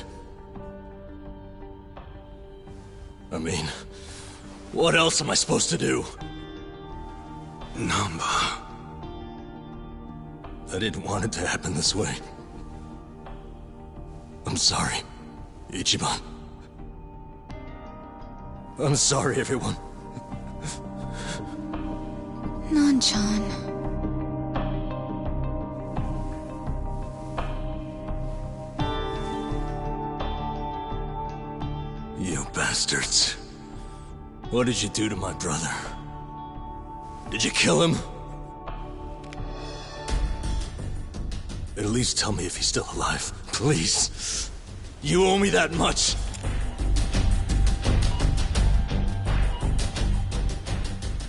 I mean, what else am I supposed to do? Namba. I didn't want it to happen this way. I'm sorry, Ichiban. I'm sorry, everyone. Nanchan. You bastards. What did you do to my brother? Did you kill him? At least tell me if he's still alive, please. You owe me that much.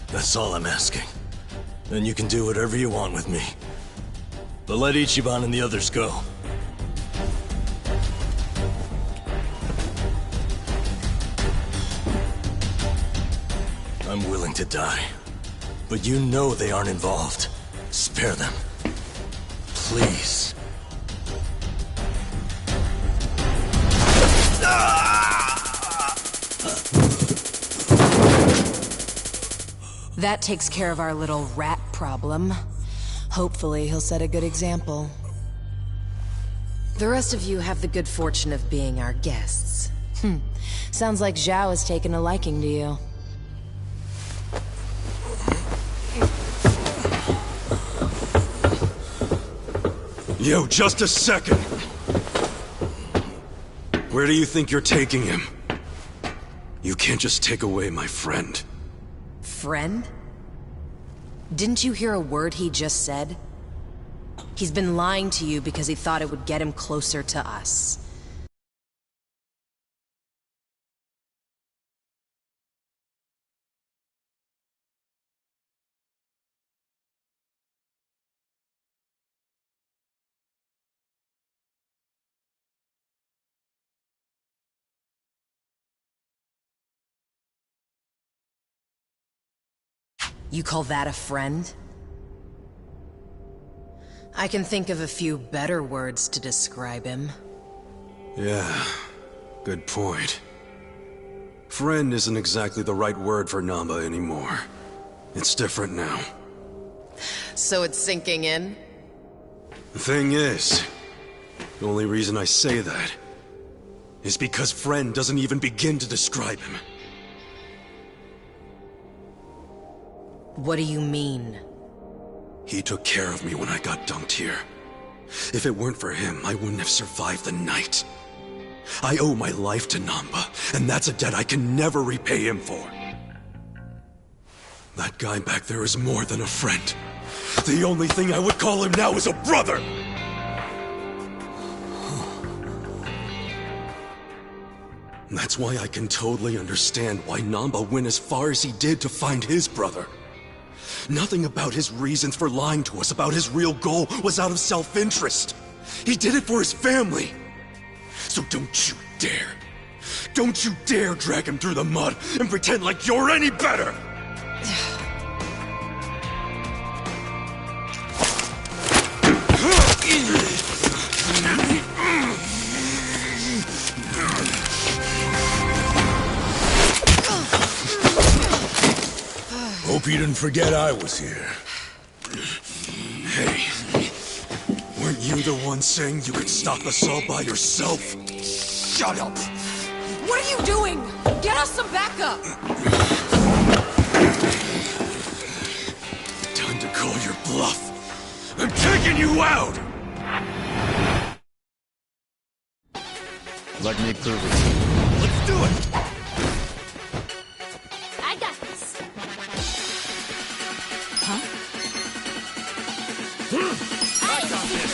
That's all I'm asking. Then you can do whatever you want with me. But let Ichiban and the others go. I'm willing to die. But you know they aren't involved. Spare them. Please. That takes care of our little rat problem. Hopefully he'll set a good example. The rest of you have the good fortune of being our guests. Sounds like Zhao has taken a liking to you. Yo, just a second! Where do you think you're taking him? You can't just take away my friend. Friend? Didn't you hear a word he just said? He's been lying to you because he thought it would get him closer to us. You call that a friend? I can think of a few better words to describe him. Yeah, good point. Friend isn't exactly the right word for Namba anymore. It's different now. So it's sinking in? The thing is, the only reason I say that is because friend doesn't even begin to describe him. What do you mean? He took care of me when I got dumped here. If it weren't for him, I wouldn't have survived the night. I owe my life to Namba, and that's a debt I can never repay him for. That guy back there is more than a friend. The only thing I would call him now is a brother! That's why I can totally understand why Namba went as far as he did to find his brother. Nothing about his reasons for lying to us about his real goal was out of self-interest. He did it for his family. So don't you dare. Don't you dare drag him through the mud and pretend like you're any better! Hope you didn't forget I was here. Hey, weren't you the one saying you could stop us all by yourself? Shut up! What are you doing? Get us some backup! Time to call your bluff. I'm taking you out! Let me prove it to you. Let's do it! I got this. Huh? I got this.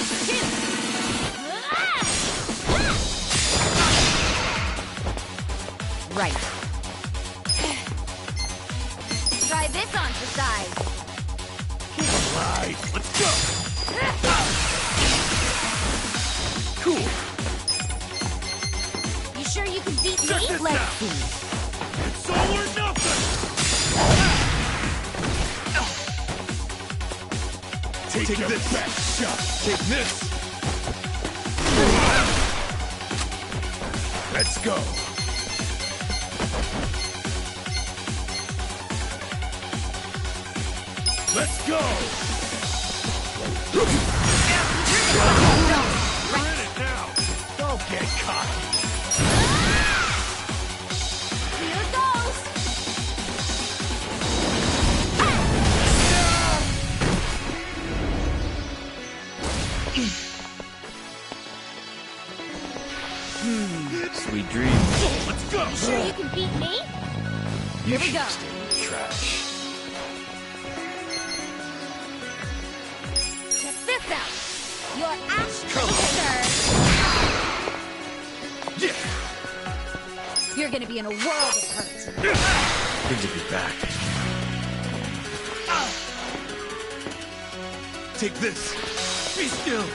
Right. Try this on for size. Right, let's go! Cool. You sure you can beat me? Let's see. It's all or nothing! Take this back shot. Take this. Let's go. Let's go. We're in it now. Don't get cocky. Here it goes. Sweet dreams. Let's go. You sure you can beat me? Here we go. Stay in the trash. Check this out. Your ash sir. Yeah. You're gonna be in a world of hurt. Good to be back. Take this. Be still.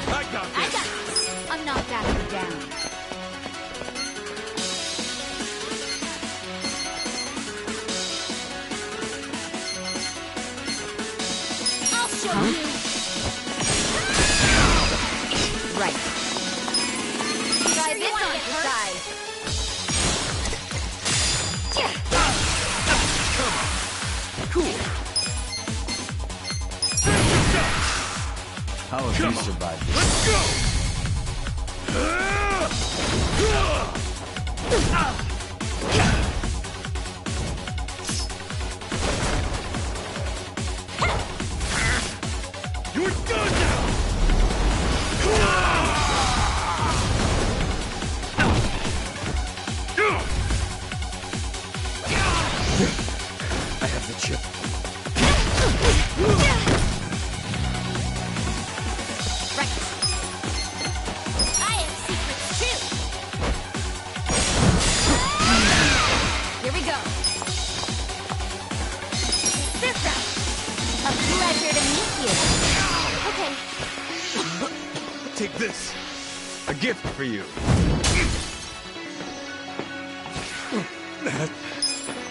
I got I this. got this. I'm not backing down. I'll show you. Right. Try this on for size. Cool. How have you survived this? Let's go. You're done now. I have the chip. Right. I have secrets too. Here we go. This up. A pleasure to meet you. Okay. Take this. A gift for you.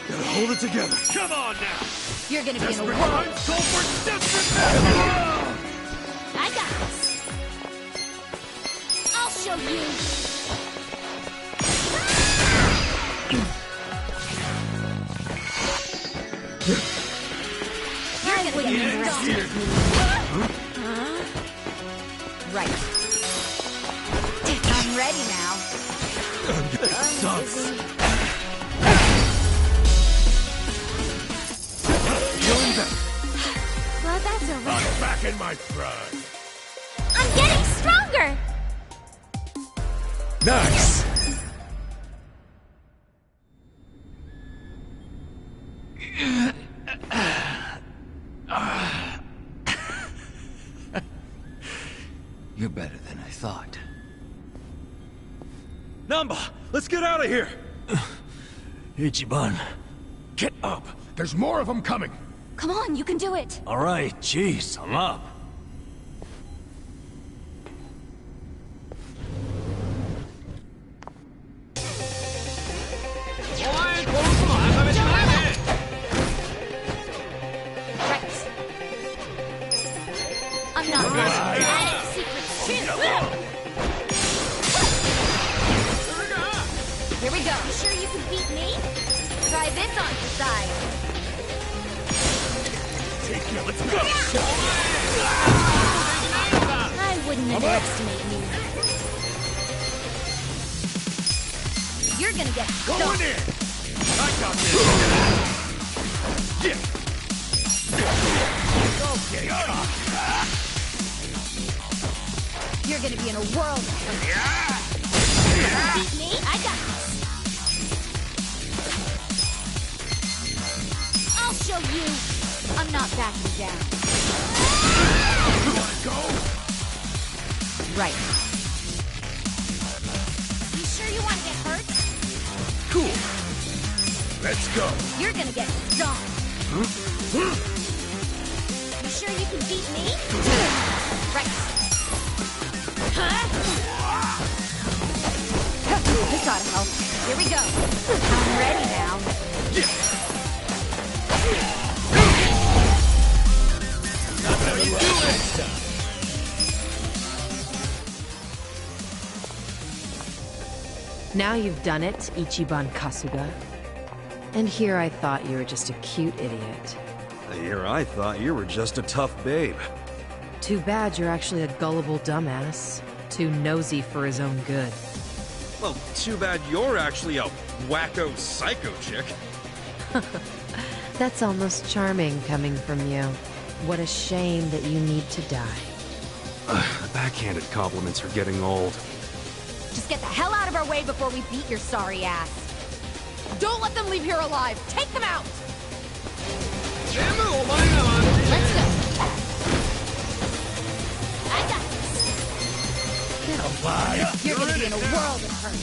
Gotta hold it together. Come on now. You're gonna be in a Desperate world. times call for desperate measures. I got this. I'll show you. You're gonna get me. Right. I'm ready now. It sucks. Feeling better. Well, that's over. I'm back in my prime. I'm getting stronger. Nice! You're better than I thought. Namba, Let's get out of here! Ichiban, Get up! There's more of them coming! Come on, you can do it. all right, jeez, I'm up. Right. I'm not that secret shit. Here we go. You sure you can beat me? Try this on your side. Let's go! I wouldn't underestimate me. You're gonna get Going in! I got this! Yeah! Okay, You're gonna be in a world of hurt. Beat me? I got this. I'll show you. I'm not backing down. You wanna go? Right. You sure you want to get hurt? Cool. Let's go. You're gonna get stomped. You sure you can beat me? Right. This ought to help. Here we go. I'm ready now. That's how you do it! Now you've done it, Ichiban Kasuga. And here I thought you were just a cute idiot. Here I thought you were just a tough babe. Too bad you're actually a gullible dumbass. Too nosy for his own good. Well, too bad you're actually a wacko psycho chick. That's almost charming coming from you. What a shame that you need to die. Backhanded compliments are getting old. Just get the hell out of our way before we beat your sorry ass. Don't let them leave here alive. Take them out. Let's go. I got this. You're gonna be in a world of hurt.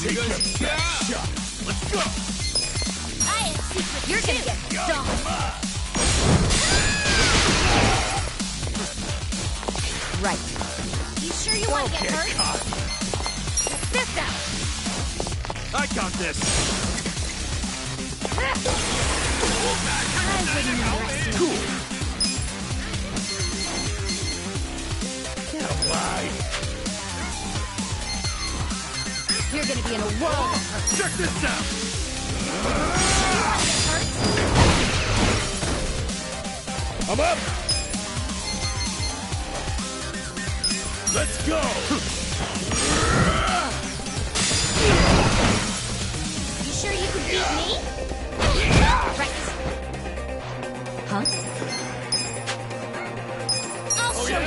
Take your best shot. Let's go. I have secrets. You're gonna get stomped. Right. You sure you want to get hurt? Check this out. I got this! I wouldn't underestimate. Cool! You're gonna be in a world of hurt. Check this out! I'm up! Let's go! You sure you can beat me? Right. Huh? I'll show you.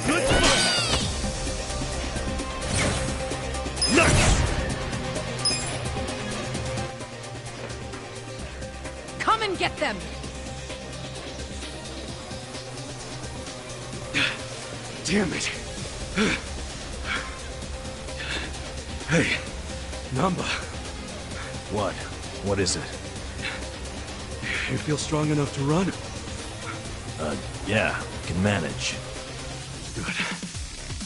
Good fight! Nice! Come and get them. Damn it! Hey, Namba. What? What is it? You feel strong enough to run? Yeah, can manage. Good.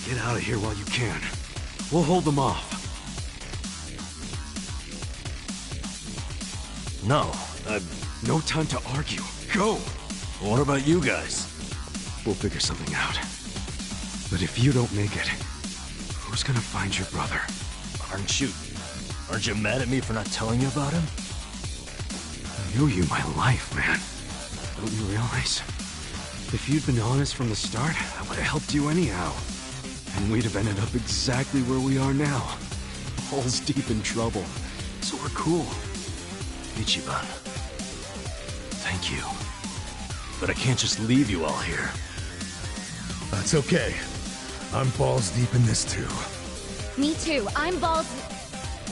Get out of here while you can. We'll hold them off. No, No time to argue. Go! what about you guys? We'll figure something out. But if you don't make it, who's gonna find your brother? Aren't you mad at me for not telling you about him? I owe you my life, man. Don't you realize? If you'd been honest from the start, I would have helped you anyhow. And we'd have ended up exactly where we are now. Balls deep in trouble. So we're cool. Ichiban. Thank you. But I can't just leave you all here. That's okay. I'm balls deep in this too. Me too. I'm bald.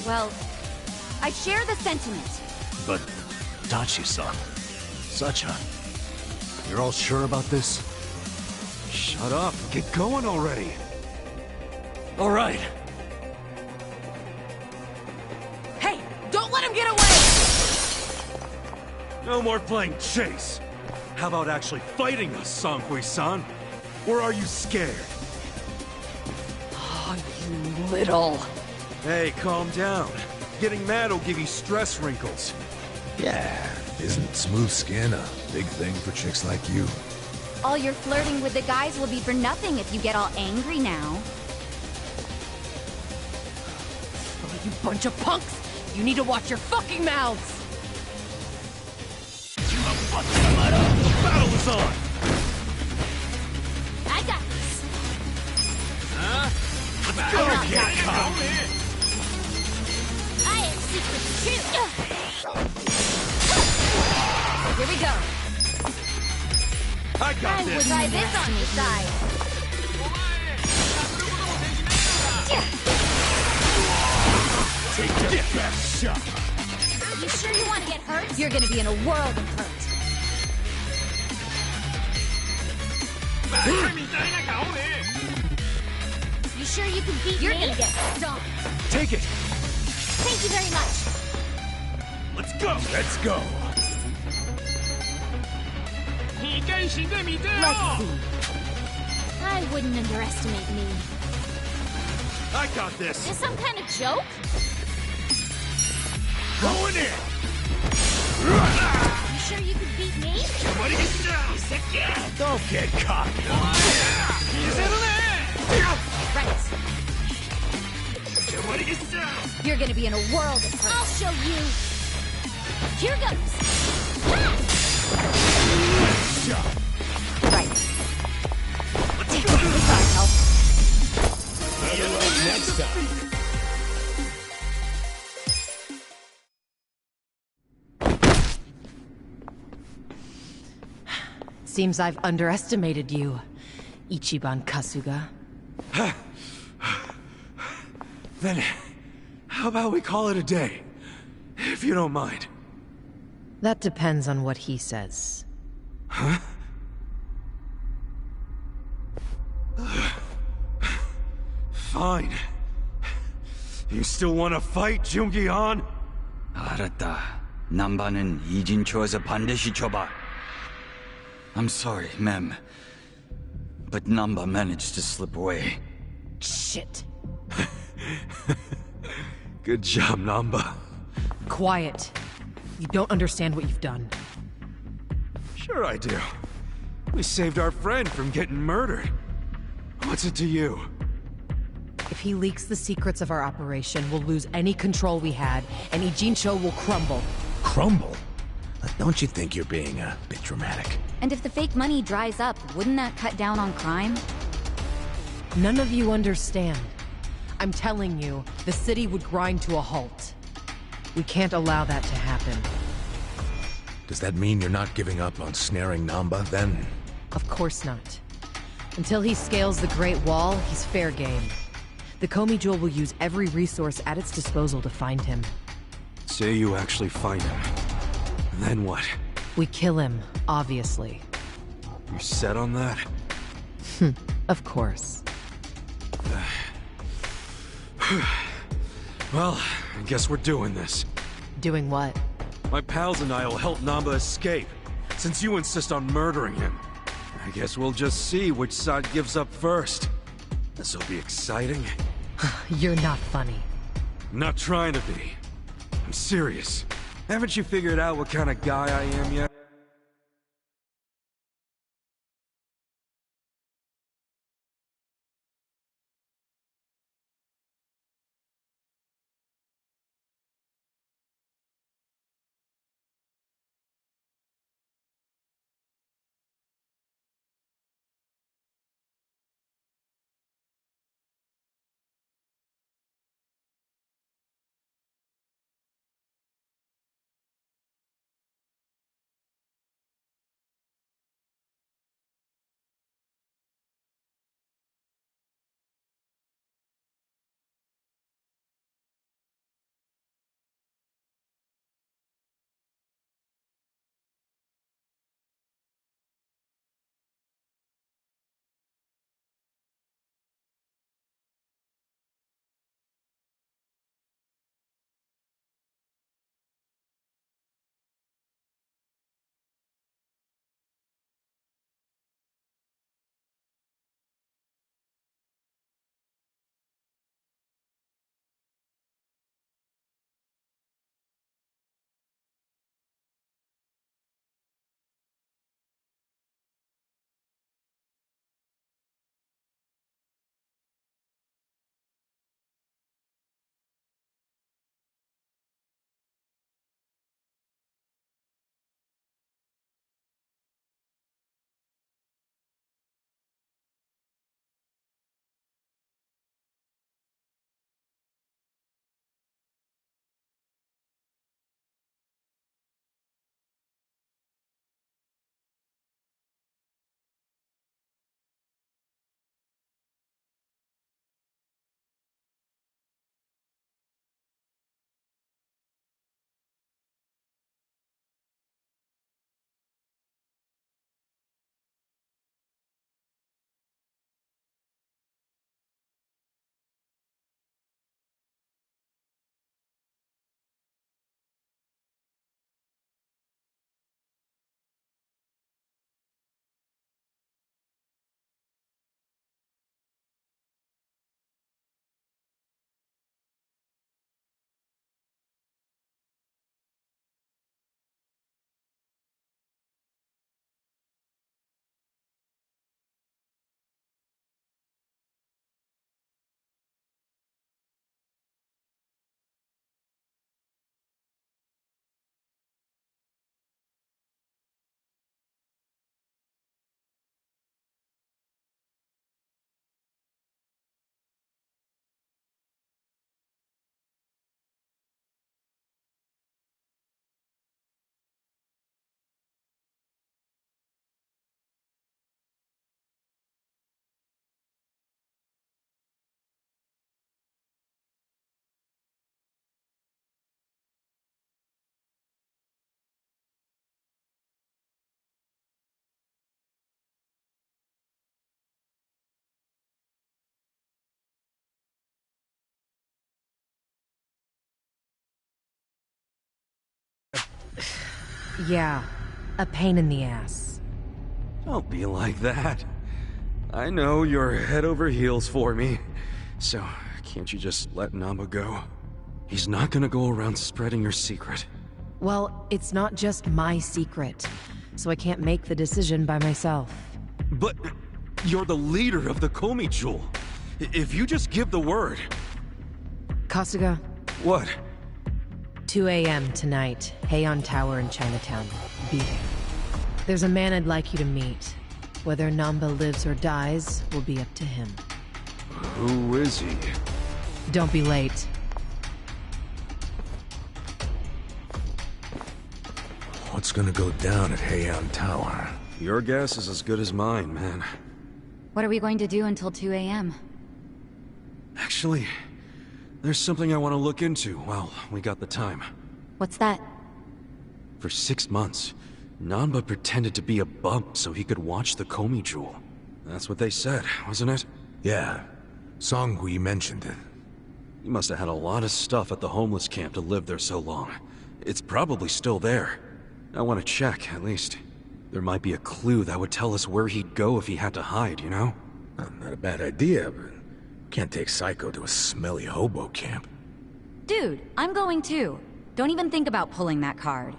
Well, I share the sentiment. But, Tachi-san, Sacha, you're all sure about this? Shut up. Get going already. All right. Hey, don't let him get away! No more playing chase. How about actually fighting us, Sankui-san? Or are you scared? Oh, you little... Hey, calm down. Getting mad will give you stress wrinkles. Yeah, isn't smooth skin a big thing for chicks like you? All your flirting with the guys will be for nothing if you get all angry now. Oh, you bunch of punks! You need to watch your fucking mouths! The battle is on! I got this. Let's go, King Kong! I have secrets too. Here we go. I got I this! would try this on your side. Take the best shot! You sure you want to get hurt? You're gonna be in a world of hurt. You sure you can beat me? You're gonna get stomped. Take it! Thank you very much. Let's go! Let's go! Let's see. I wouldn't underestimate me. I got this! Is this some kind of joke? Going in! You sure you can beat me? Don't get cocky! Right. You're gonna be in a world of hurt. I'll show you. Here goes. Right. Goodbye, help. Better luck next time. Seems I've underestimated you, Ichiban Kasuga. Then, how about we call it a day? If you don't mind. That depends on what he says. Huh? Fine. You still want to fight, Jungi-han? 알았다. 남바는 이진초에서 반드시 줘봐. I'm sorry, ma'am. But Namba managed to slip away. Shit. Good job, Namba. Quiet. You don't understand what you've done. Sure I do. We saved our friend from getting murdered. What's it to you? If he leaks the secrets of our operation, we'll lose any control we had, and Ijincho will crumble. Crumble? Don't you think you're being a bit dramatic? And if the fake money dries up, wouldn't that cut down on crime? None of you understand. I'm telling you, the city would grind to a halt. We can't allow that to happen. Does that mean you're not giving up on snaring Namba, then? Of course not. Until he scales the Great Wall, he's fair game. The Komi Jewel will use every resource at its disposal to find him. Say you actually find him. Then what? We kill him, obviously. You set on that? Of course. Well, I guess we're doing this. Doing what? My pals and I will help Namba escape, since you insist on murdering him. I guess we'll just see which side gives up first. This'll be exciting. You're not funny. I'm not trying to be. I'm serious. Haven't you figured out what kind of guy I am yet? Yeah, a pain in the ass. Don't be like that. I know you're head over heels for me. So, can't you just let Namba go? He's not gonna go around spreading your secret. Well, it's not just my secret, so I can't make the decision by myself. But you're the leader of the Komi Jewel. If you just give the word... Kasuga, What? 2 a.m. tonight, Heian Tower in Chinatown. Be there. There's a man I'd like you to meet. Whether Namba lives or dies will be up to him. Who is he? Don't be late. What's gonna go down at Heian Tower? Your guess is as good as mine, man. What are we going to do until 2 a.m.? Actually, there's something I want to look into while we got the time. What's that? For 6 months, Nanba pretended to be a bump so he could watch the Komi Jewel. That's what they said, wasn't it? Yeah. Songhui mentioned it. He must have had a lot of stuff at the homeless camp to live there so long. It's probably still there. I want to check, at least. There might be a clue that would tell us where he'd go if he had to hide, you know? Not a bad idea, but can't take Psycho to a smelly hobo camp. Dude, I'm going too. Don't even think about pulling that card.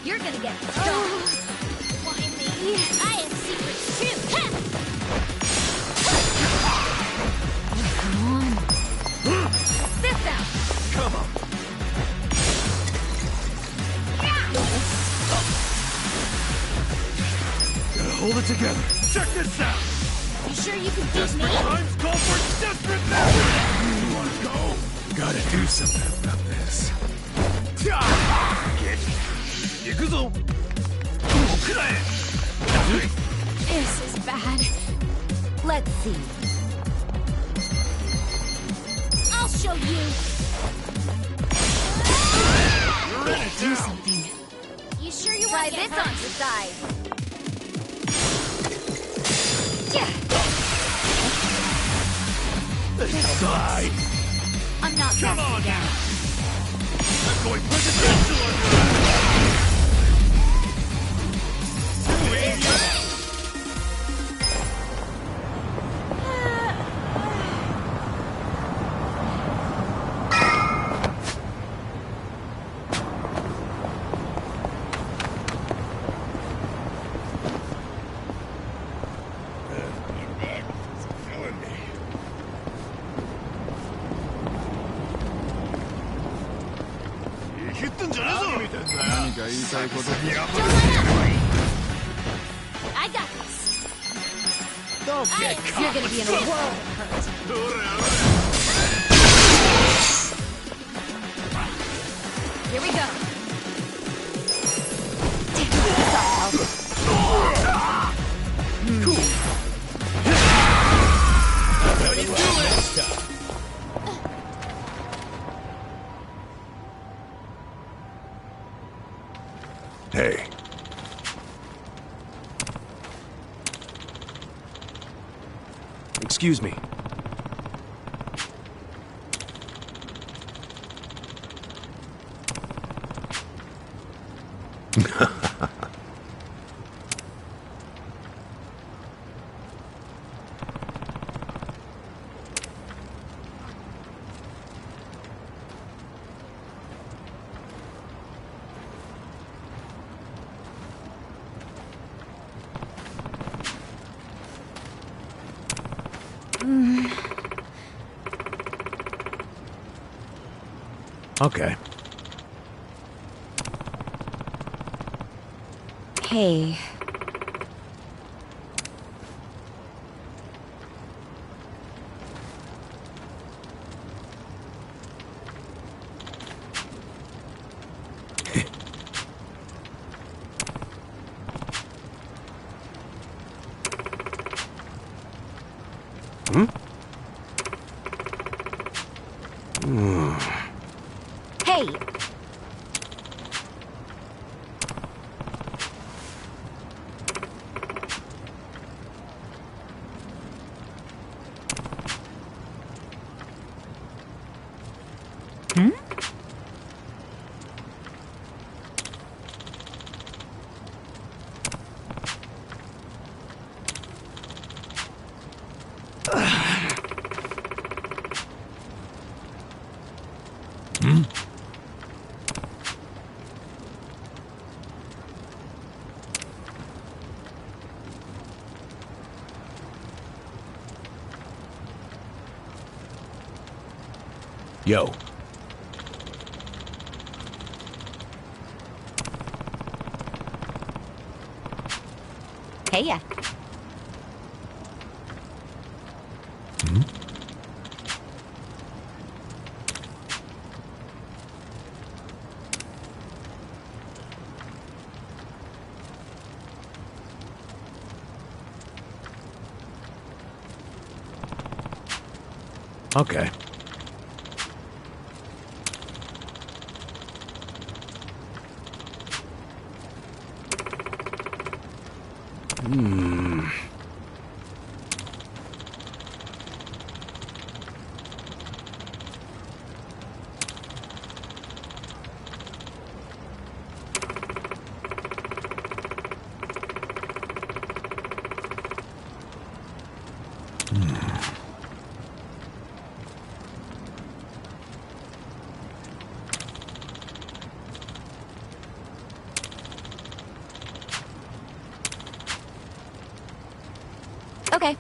You're gonna get stoned. Why me? I have secrets too. Come on. This out. Come on. Gotta hold it together. Check this out! You sure you can beat me? Times call for desperate measures! You wanna go? Gotta do something about this. Yakuza! This is bad. Let's see. I'll show you. You're in it Do now! something. You sure you want to get this on the side? This side! I'm not Come backing on down. now! I'm going presidential on your ass! You idiot! I got this. Don't get You're gonna be in a world of hurt. Here we go. Hey. Excuse me. Okay. Hey. Hey! Hmm? Yo. Hey ya. Okay. Okay.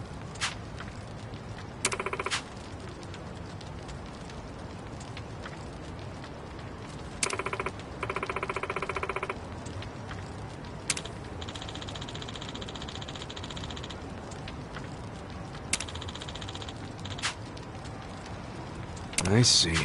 I see.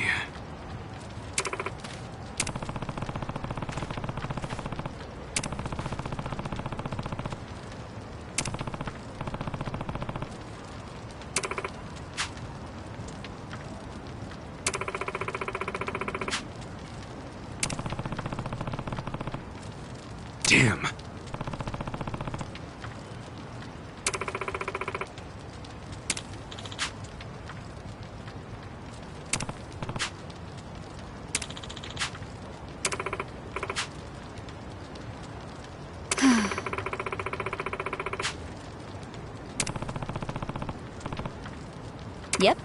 Damn. Yep.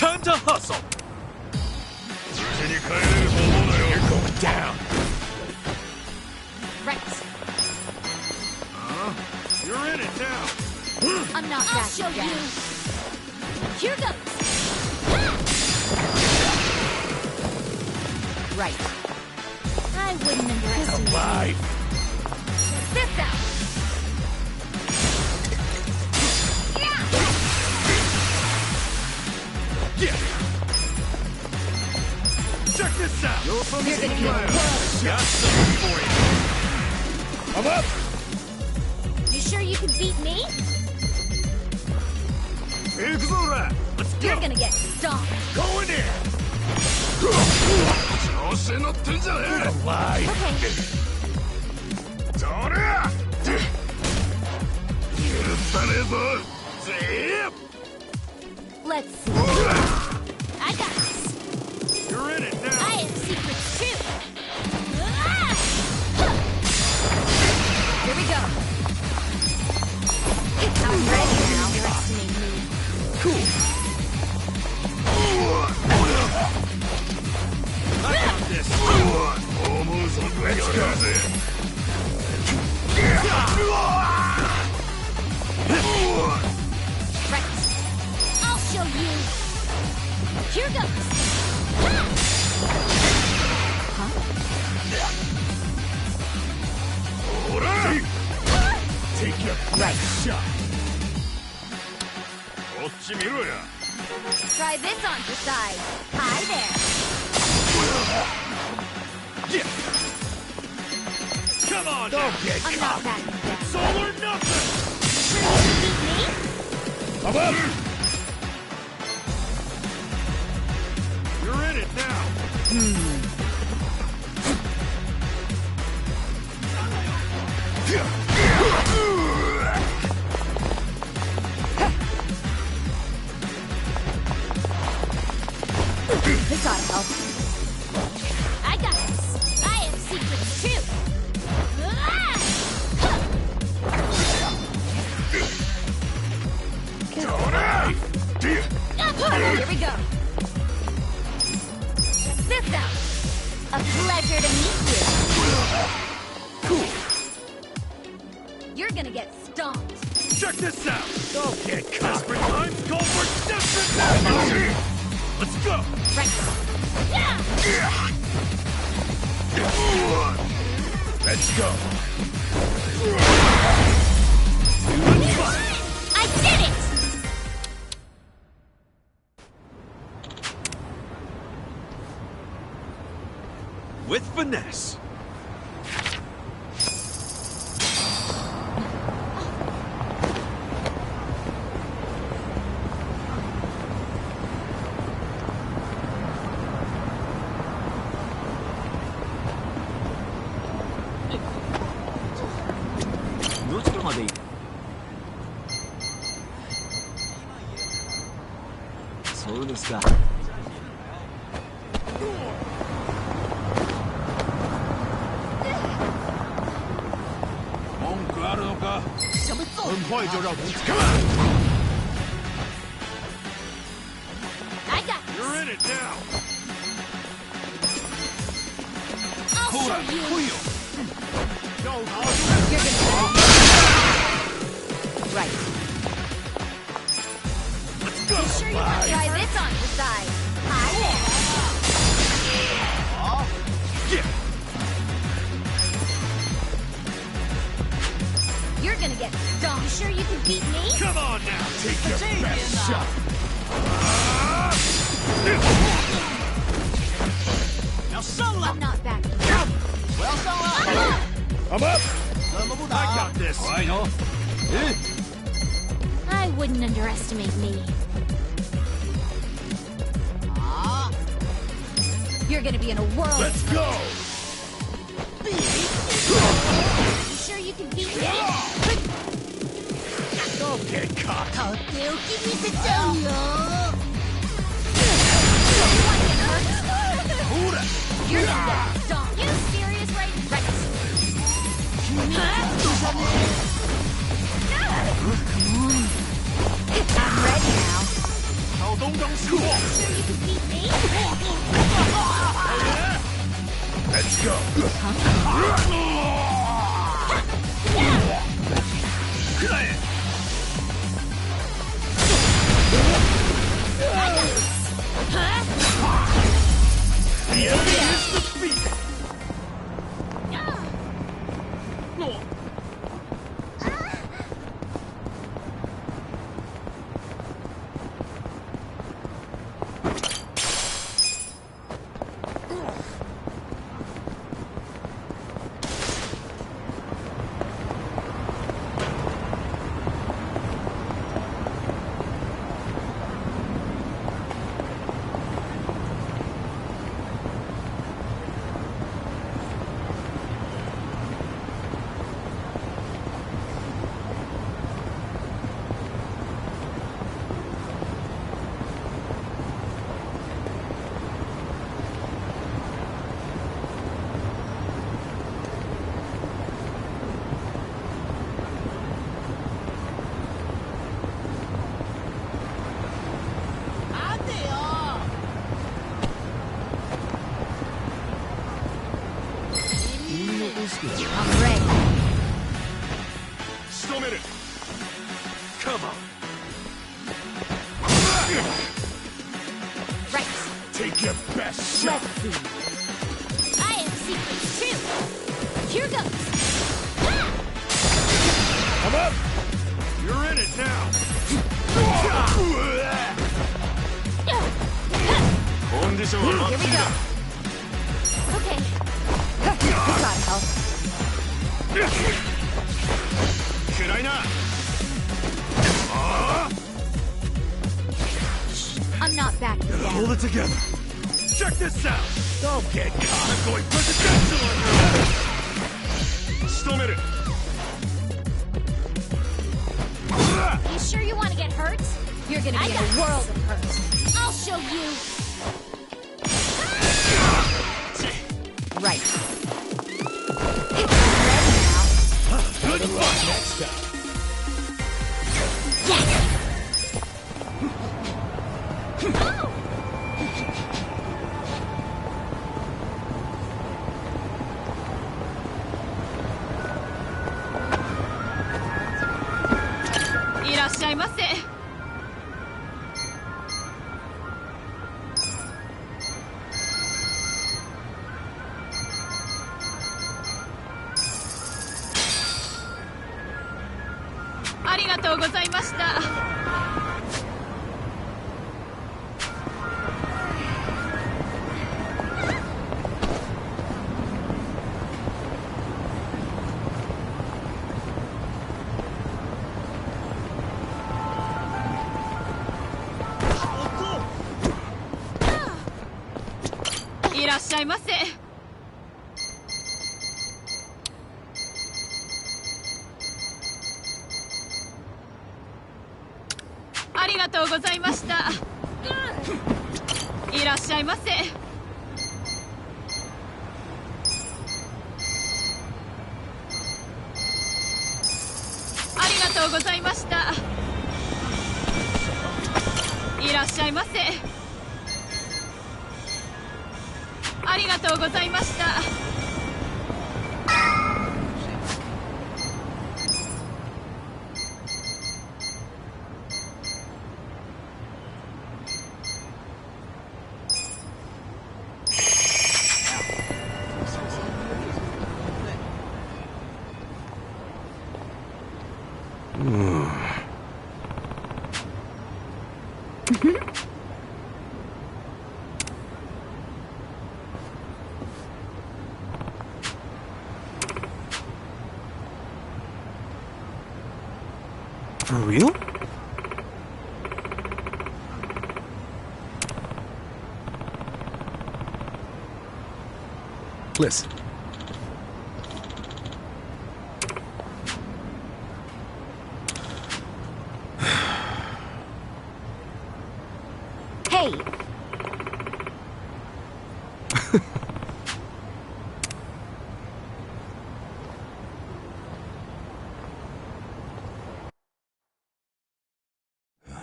Time to hustle! You're going down! Right. You're in it now! I'm not I'll show you. Here goes. Right. I wouldn't underestimate Alive! this out. Yeah! Check this out! You're gonna get a world. Got something for you! I'm up! You sure you can beat me? Let's go! You're gonna get stomped. Going in! Alive! Okay. Let's see. I got this. You're in it now! I have secrets too. Here we go. I'm ready now. Underestimate me. Cool! I got this! Let's go! Right. I'll show you. Here goes. Huh? Take your Right. shot! Try this on for size. Hi there. Yeah! Come on now! I'm not backing down. It's all or nothing! Sure you can beat me? I'm up! You're in it now! This ought to help. I got this. I have secrets too. Here we go. This out. A pleasure to meet you. Cool. You're gonna get stomped. Check this out! Don't get desperate times call for desperate measures! Let's go! Right. Yeah! Let's go! I did it! With finesse! I got this. You're in it now! I'll show you. Go! You're gonna right. Let's go! You sure you want to try this on for size? Hi Yeah! there. You're gonna get stomped. You sure you can beat me? Come on now! Take your best shot! I'm not backing down. I'm up! I got this! I wouldn't underestimate me. You're gonna be in a whirl. Let's go! You sure you can beat me? Don't get caught! You're gonna get stomped. You serious right? Right. I'm ready now. Sure you can beat me? Let's go. The enemy is defeated! I'm ready. Stomach it! Come on! Right. Take your best shot! Let's see. I have secrets too. Here goes. Come up! You're in it now! Here we go. Okay. Good God, Hell. Should I not? I'm not backing down. Hold it together. Check this out! Don't get caught! I'm going presidential on your ass! Still minute! You sure you want to get hurt? You're gonna be in a world of hurt. I'll show you. Right. Ready now. Good luck next time! For real? Listen. Hey.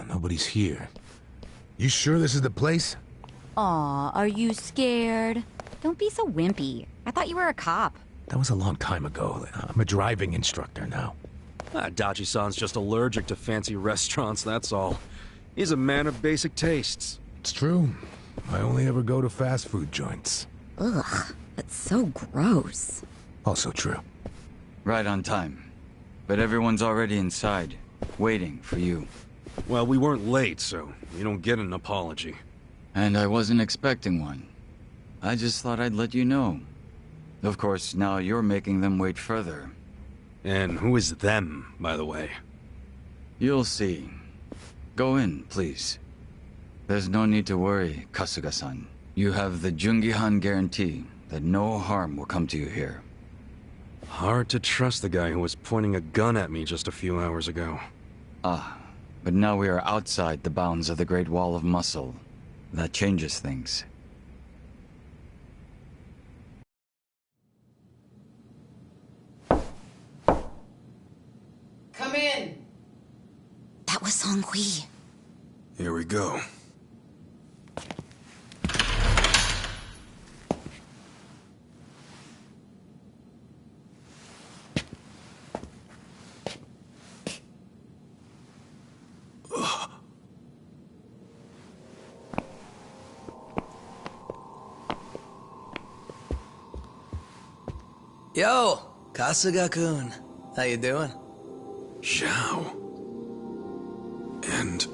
Nobody's here. You sure this is the place? Aw, are you scared? Don't be so wimpy. I thought you were a cop. That was a long time ago. I'm a driving instructor now. Dachi-san's just allergic to fancy restaurants, that's all. He's a man of basic tastes. It's true. I only ever go to fast food joints. Ugh, that's so gross. Also true. Right on time. But everyone's already inside, waiting for you. Well, we weren't late, so you don't get an apology. And I wasn't expecting one. I just thought I'd let you know. Of course, now you're making them wait further. And who is them, by the way? You'll see. Go in, please. There's no need to worry, Kasuga-san. You have the Jungihan guarantee that no harm will come to you here. Hard to trust the guy who was pointing a gun at me just a few hours ago. Ah, but now we are outside the bounds of the Great Wall of Muscle. That changes things. Come in! That was Song Hui. Here we go. Yo, Kasuga-kun. How you doing? Zhao. And...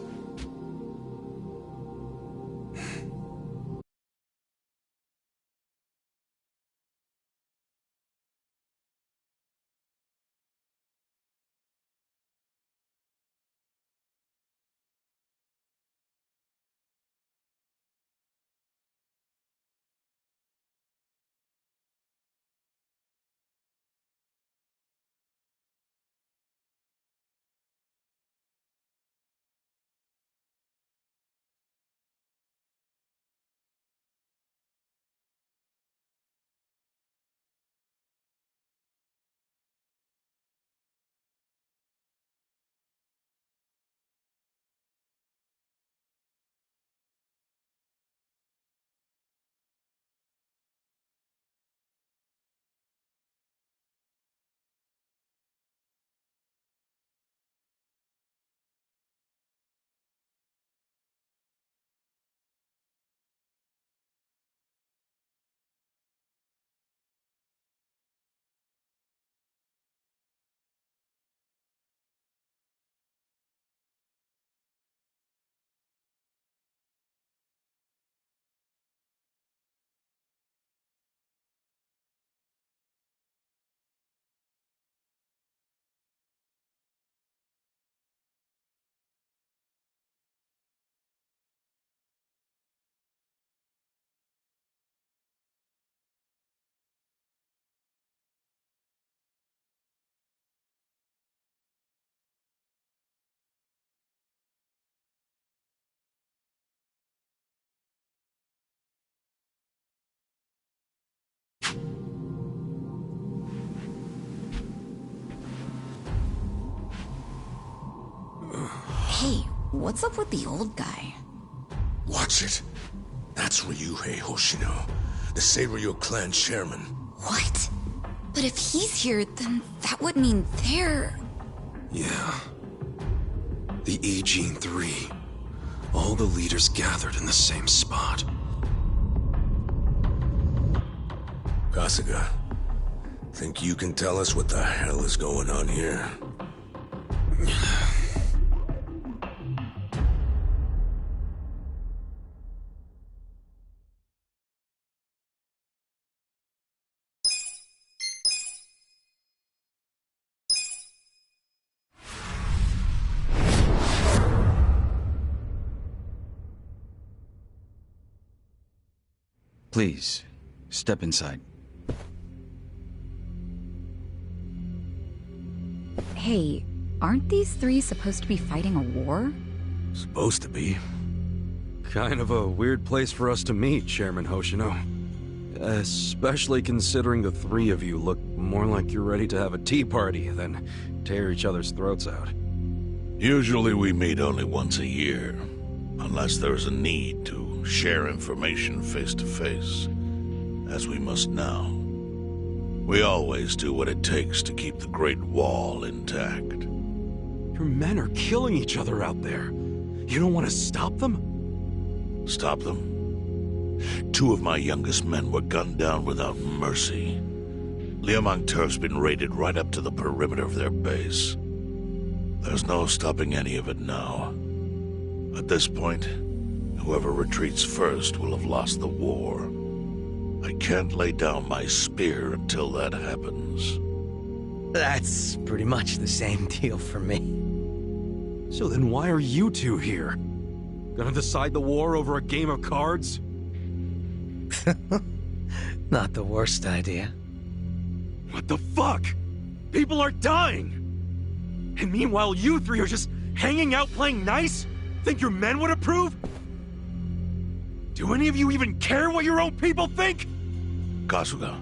Hey, what's up with the old guy? Watch it. That's Ryuhei Hoshino, the Seiryu clan chairman. What? But if he's here, then that would mean they're... yeah. The Ijin 3. All the leaders gathered in the same spot. Kasuga, think you can tell us what the hell is going on here? Please, step inside. Hey, aren't these three supposed to be fighting a war? Supposed to be. Kind of a weird place for us to meet, Chairman Hoshino. Especially considering the three of you look more like you're ready to have a tea party than tear each other's throats out. Usually we meet only once a year. Unless there is a need to share information face to face, as we must now. We always do what it takes to keep the Great Wall intact. Your men are killing each other out there. You don't want to stop them? Stop them? 2 of my youngest men were gunned down without mercy. Liumang Turf's been raided right up to the perimeter of their base. There's no stopping any of it now. At this point, whoever retreats first will have lost the war. I can't lay down my spear until that happens. That's pretty much the same deal for me. So then why are you 2 here? Gonna decide the war over a game of cards? Not the worst idea. What the fuck? People are dying! And meanwhile you 3 are just hanging out playing nice? Think your men would approve? Do any of you even care what your own people think? Kasuga,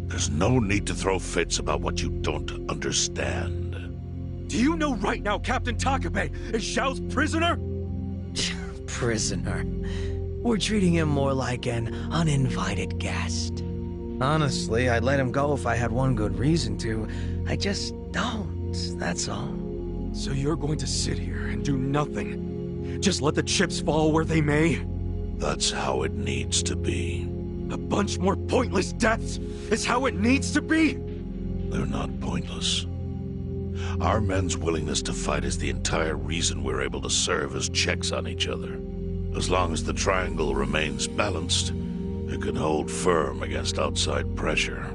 there's no need to throw fits about what you don't understand. Do you know right now Captain Takabe is Xiao's prisoner? Prisoner. We're treating him more like an uninvited guest. Honestly, I'd let him go if I had one good reason to. I just don't, that's all. So you're going to sit here and do nothing? Just let the chips fall where they may? That's how it needs to be. A bunch more pointless deaths is how it needs to be? They're not pointless. Our men's willingness to fight is the entire reason we're able to serve as checks on each other. As long as the triangle remains balanced, it can hold firm against outside pressure.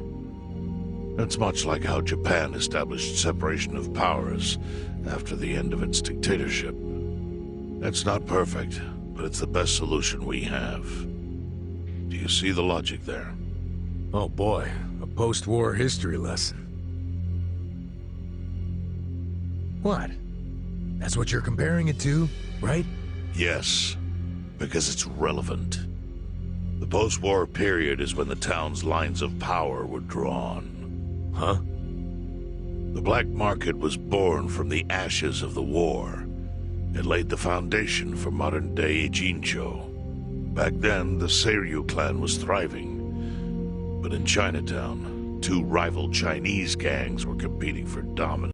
It's much like how Japan established separation of powers after the end of its dictatorship. It's not perfect, but it's the best solution we have. Do you see the logic there? Oh boy, a post-war history lesson. What? That's what you're comparing it to, right? Yes, because it's relevant. The post-war period is when the town's lines of power were drawn. Huh? The black market was born from the ashes of the war. It laid the foundation for modern-day Ijincho. Back then, the Seiryu clan was thriving. But in Chinatown, 2 rival Chinese gangs were competing for dominance.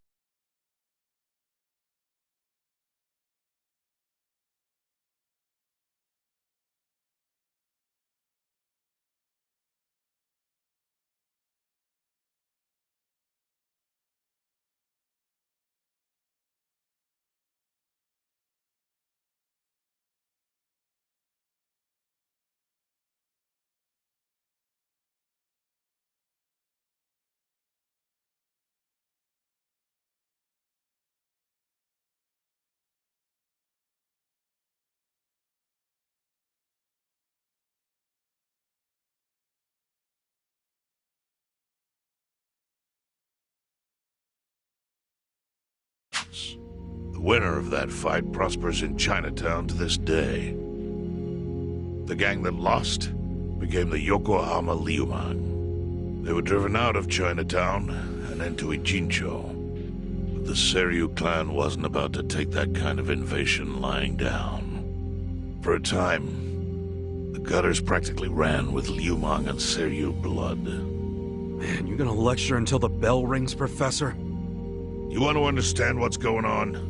The winner of that fight prospers in Chinatown to this day. The gang that lost became the Yokohama Liumang. They were driven out of Chinatown and into Ijincho. But the Seiryu clan wasn't about to take that kind of invasion lying down. For a time, the gutters practically ran with Liumang and Seiryu blood. Man, you gonna lecture until the bell rings, Professor? You want to understand what's going on?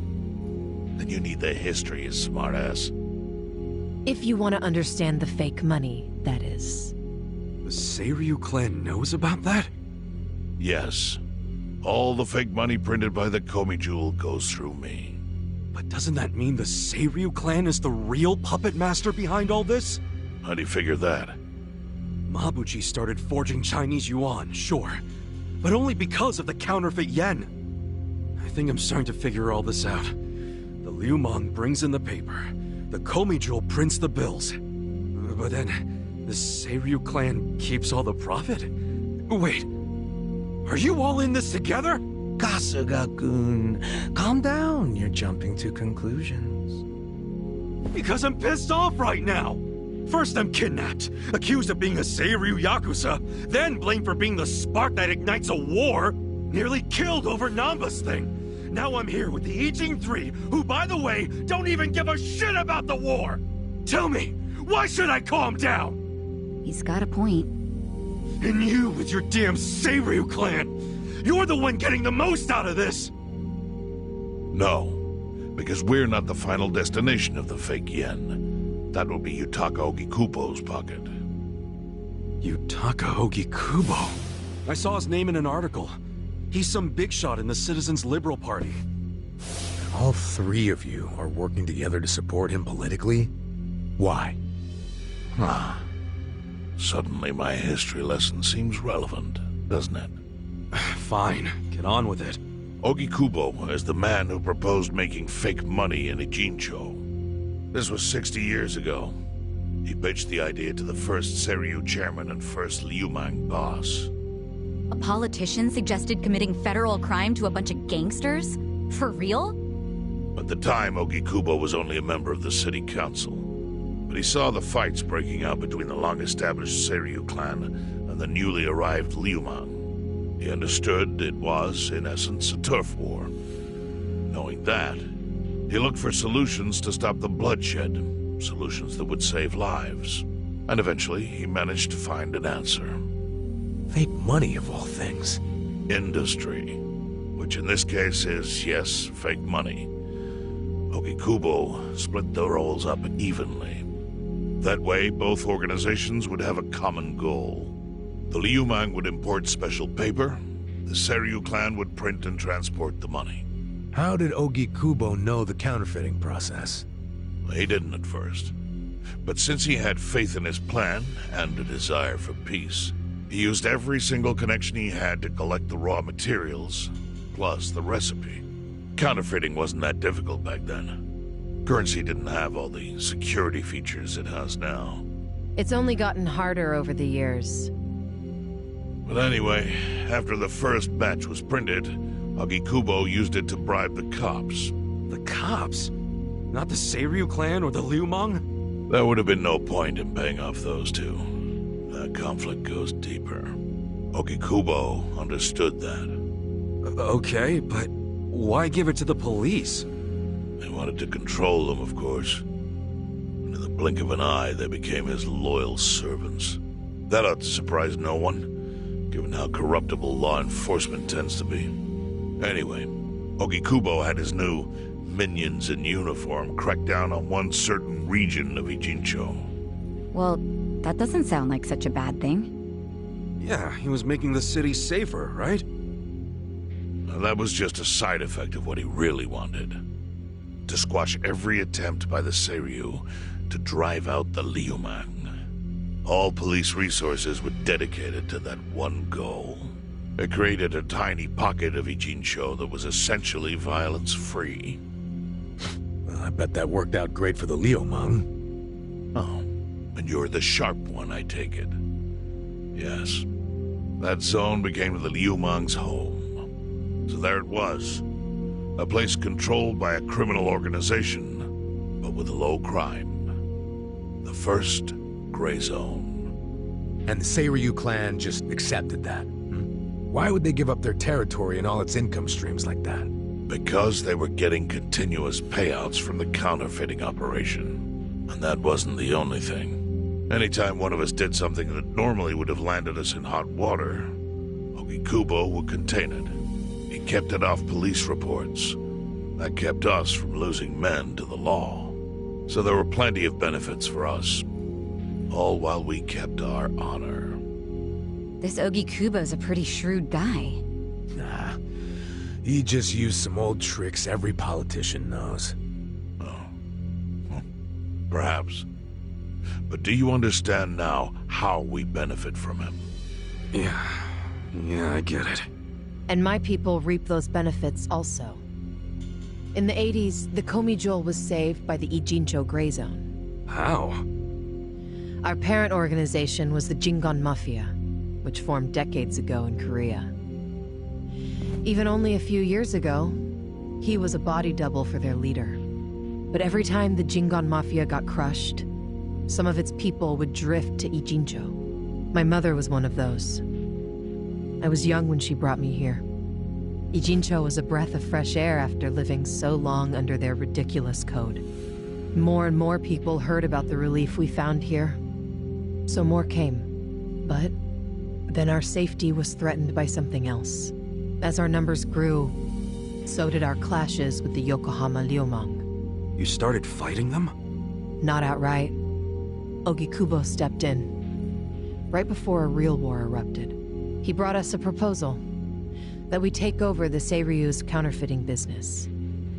Then you need the history, you smartass. If you want to understand the fake money, that is. The Seiryu clan knows about that? Yes. All the fake money printed by the Komi Jewel goes through me. But doesn't that mean the Seiryu clan is the real puppet master behind all this? How do you figure that? Mabuchi started forging Chinese yuan, sure. But only because of the counterfeit yen. I think I'm starting to figure all this out. The Liumang brings in the paper. The Komi Jewel prints the bills. But then, the Seiryu clan keeps all the profit? Wait, are you all in this together? Kasuga-kun, calm down. You're jumping to conclusions. Because I'm pissed off right now. First I'm kidnapped, accused of being a Seiryu Yakuza, then blamed for being the spark that ignites a war, nearly killed over Namba's thing. Now I'm here with the Ijing 3, who, by the way, don't even give a shit about the war! Tell me, why should I calm down? He's got a point. And you with your damn Seiryu clan! You're the one getting the most out of this! No, because we're not the final destination of the fake yen. That will be Yutaka Ogikubo's pocket. Yutaka Ogikubo? I saw his name in an article. He's some big shot in the Citizens Liberal Party. All three of you are working together to support him politically? Why? Huh. Suddenly my history lesson seems relevant, doesn't it? Fine, get on with it. Ogikubo is the man who proposed making fake money in Ijincho. This was 60 years ago. He pitched the idea to the first Seiryu chairman and first Liumang boss. A politician suggested committing federal crime to a bunch of gangsters? For real? At the time, Ogikubo was only a member of the city council. But he saw the fights breaking out between the long-established Seiryu clan and the newly arrived Liumang. He understood it was, in essence, a turf war. Knowing that, he looked for solutions to stop the bloodshed, solutions that would save lives. And eventually, he managed to find an answer. Fake money, of all things. Industry. Which in this case is, yes, fake money. Ogikubo split the roles up evenly. That way, both organizations would have a common goal. The Liumang would import special paper, the Seiryu clan would print and transport the money. How did Ogikubo know the counterfeiting process? He didn't at first. But since he had faith in his plan, and a desire for peace, he used every single connection he had to collect the raw materials, plus the recipe. Counterfeiting wasn't that difficult back then. Currency didn't have all the security features it has now. It's only gotten harder over the years. But anyway, after the first batch was printed, Ogikubo used it to bribe the cops. The cops? Not the Seiryu clan or the Liumang? There would have been no point in paying off those two. That conflict goes deeper. Ogikubo understood that. Okay, but why give it to the police? They wanted to control them, of course. And in the blink of an eye, they became his loyal servants. That ought to surprise no one, given how corruptible law enforcement tends to be. Anyway, Ogikubo had his new minions in uniform crack down on one certain region of Ijincho. Well, that doesn't sound like such a bad thing. Yeah, he was making the city safer, right? And that was just a side effect of what he really wanted. To squash every attempt by the Seiryu to drive out the Liumang. All police resources were dedicated to that one goal. It created a tiny pocket of Ijincho that was essentially violence-free. Well, I bet that worked out great for the Liumang. Oh, and you're the sharp one, I take it. Yes. That zone became the Liumang's home. So there it was. A place controlled by a criminal organization, but with low crime. The first gray zone. And the Seiryu clan just accepted that. Why would they give up their territory and all its income streams like that? Because they were getting continuous payouts from the counterfeiting operation. And that wasn't the only thing. Anytime one of us did something that normally would have landed us in hot water, Ogikubo would contain it. He kept it off police reports. That kept us from losing men to the law. So there were plenty of benefits for us. All while we kept our honor. This Ogikubo's a pretty shrewd guy. Nah. He just used some old tricks every politician knows. Oh. Perhaps. But do you understand now how we benefit from him? Yeah, I get it. And my people reap those benefits also. In the 80s, the Komi Jewel was saved by the Ijincho Gray Zone. How? Our parent organization was the Jingon Mafia, which formed decades ago in Korea. Even only a few years ago, he was a body double for their leader. But every time the Jingon Mafia got crushed, some of its people would drift to Ijincho. My mother was one of those. I was young when she brought me here. Ijincho was a breath of fresh air after living so long under their ridiculous code. More and more people heard about the relief we found here, so more came. But then our safety was threatened by something else. As our numbers grew, so did our clashes with the Yokohama Liumang. You started fighting them? Not outright. Ogikubo stepped in, right before a real war erupted. He brought us a proposal, that we take over the Seiryu's counterfeiting business.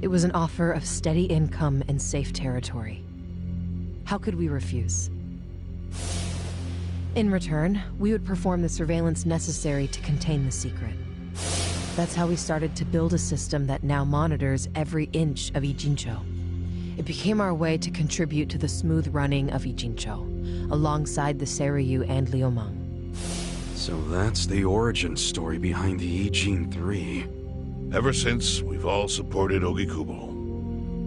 It was an offer of steady income and safe territory. How could we refuse? In return, we would perform the surveillance necessary to contain the secret. That's how we started to build a system that now monitors every inch of Ijincho. It became our way to contribute to the smooth running of Ijincho, alongside the Seiryu and Liumang. So that's the origin story behind the Ijin 3. Ever since, we've all supported Ogikubo.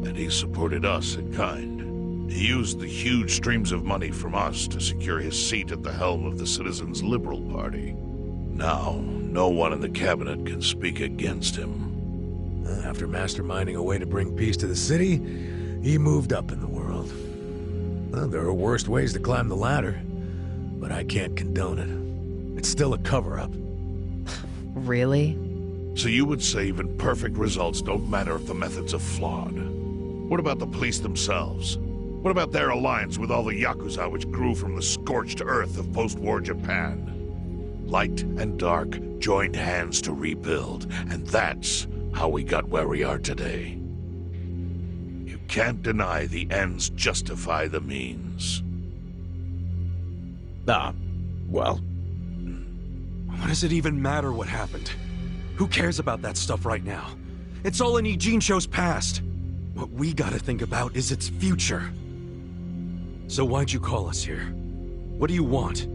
And he supported us in kind. He used the huge streams of money from us to secure his seat at the helm of the Citizens' Liberal Party. Now, no one in the cabinet can speak against him. After masterminding a way to bring peace to the city, he moved up in the world. Well, there are worse ways to climb the ladder, but I can't condone it. It's still a cover-up. Really? So you would say even perfect results don't matter if the methods are flawed? What about the police themselves? What about their alliance with all the Yakuza which grew from the scorched earth of post-war Japan? Light and dark joined hands to rebuild, and that's how we got where we are today. You can't deny the ends justify the means. Well... What does it even matter what happened? Who cares about that stuff right now? It's all in Ijincho's past. What we gotta think about is its future. So why'd you call us here? What do you want?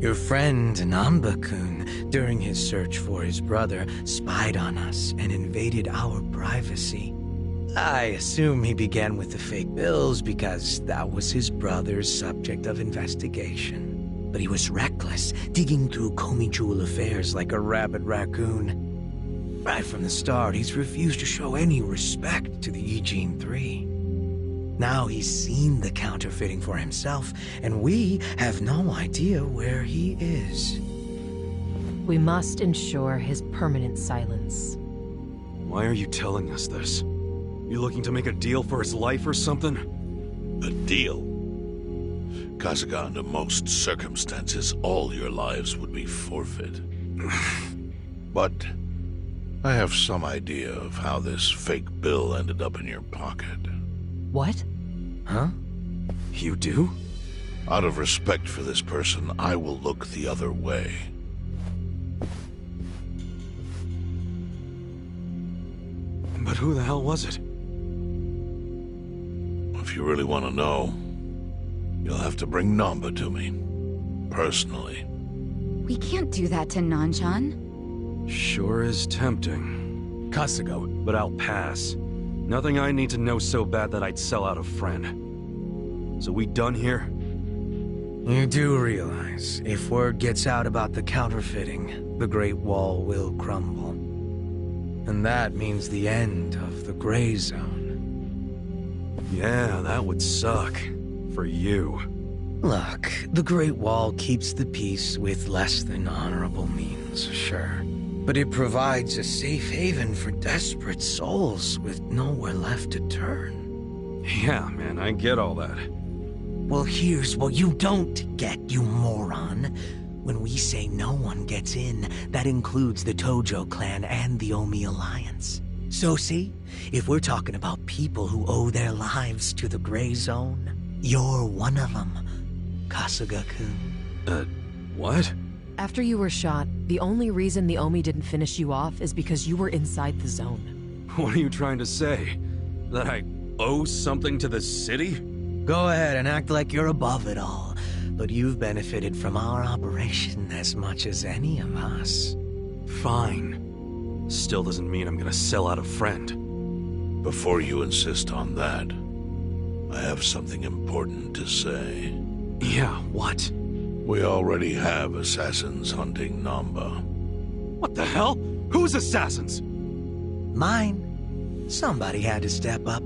Your friend Namba-kun, during his search for his brother, spied on us and invaded our privacy. I assume he began with the fake bills because that was his brother's subject of investigation. But he was reckless, digging through Komi affairs like a rabid raccoon. Right from the start, he's refused to show any respect to the Ijin 3. Now he's seen the counterfeiting for himself, and we have no idea where he is. We must ensure his permanent silence. Why are you telling us this? You looking to make a deal for his life or something? A deal? Kasuga, under most circumstances, all your lives would be forfeit. But I have some idea of how this fake bill ended up in your pocket. What? Huh? You do? Out of respect for this person, I will look the other way. But who the hell was it? If you really want to know, you'll have to bring Namba to me. Personally. We can't do that to Nanchan. Sure is tempting. Kasuga, But I'll pass. Nothing I need to know so bad that I'd sell out a friend. So we done here? You do realize, if word gets out about the counterfeiting, the Great Wall will crumble. And that means the end of the Gray Zone. Yeah, that would suck. For you. Look, the Great Wall keeps the peace with less than honorable means, sure. But it provides a safe haven for desperate souls with nowhere left to turn. Yeah, man, I get all that. Well, here's what you don't get, you moron. When we say no one gets in, that includes the Tojo clan and the Omi Alliance. So see, if we're talking about people who owe their lives to the Gray Zone, you're one of them, Kasuga-kun. What? After you were shot, the only reason the Omi didn't finish you off is because you were inside the zone. What are you trying to say? That I owe something to the city? Go ahead and act like you're above it all, but you've benefited from our operation as much as any of us. Fine. Still doesn't mean I'm gonna sell out a friend. Before you insist on that, I have something important to say. Yeah, what? We already have assassins hunting Namba. What the hell? Whose assassins? Mine. Somebody had to step up.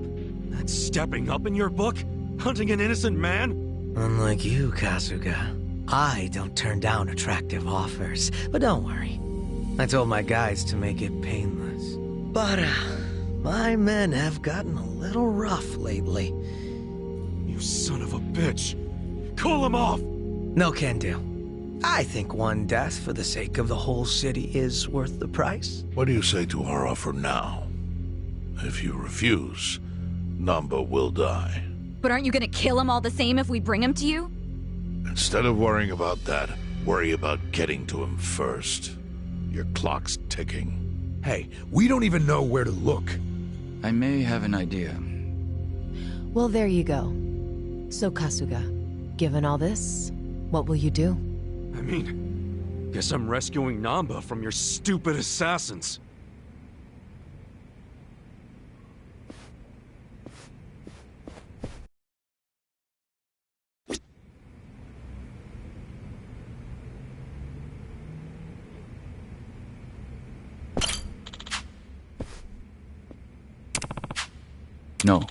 That's stepping up in your book? Hunting an innocent man? Unlike you, Kasuga, I don't turn down attractive offers. But don't worry. I told my guys to make it painless. But, my men have gotten a little rough lately. You son of a bitch. Call him off! No can do. I think one death for the sake of the whole city is worth the price. What do you say to our offer now? If you refuse, Namba will die. But aren't you gonna kill him all the same if we bring him to you? Instead of worrying about that, worry about getting to him first. Your clock's ticking. Hey, we don't even know where to look. I may have an idea. Well, there you go. So, Kasuga, given all this, what will you do? I mean, guess I'm rescuing Namba from your stupid assassins. No.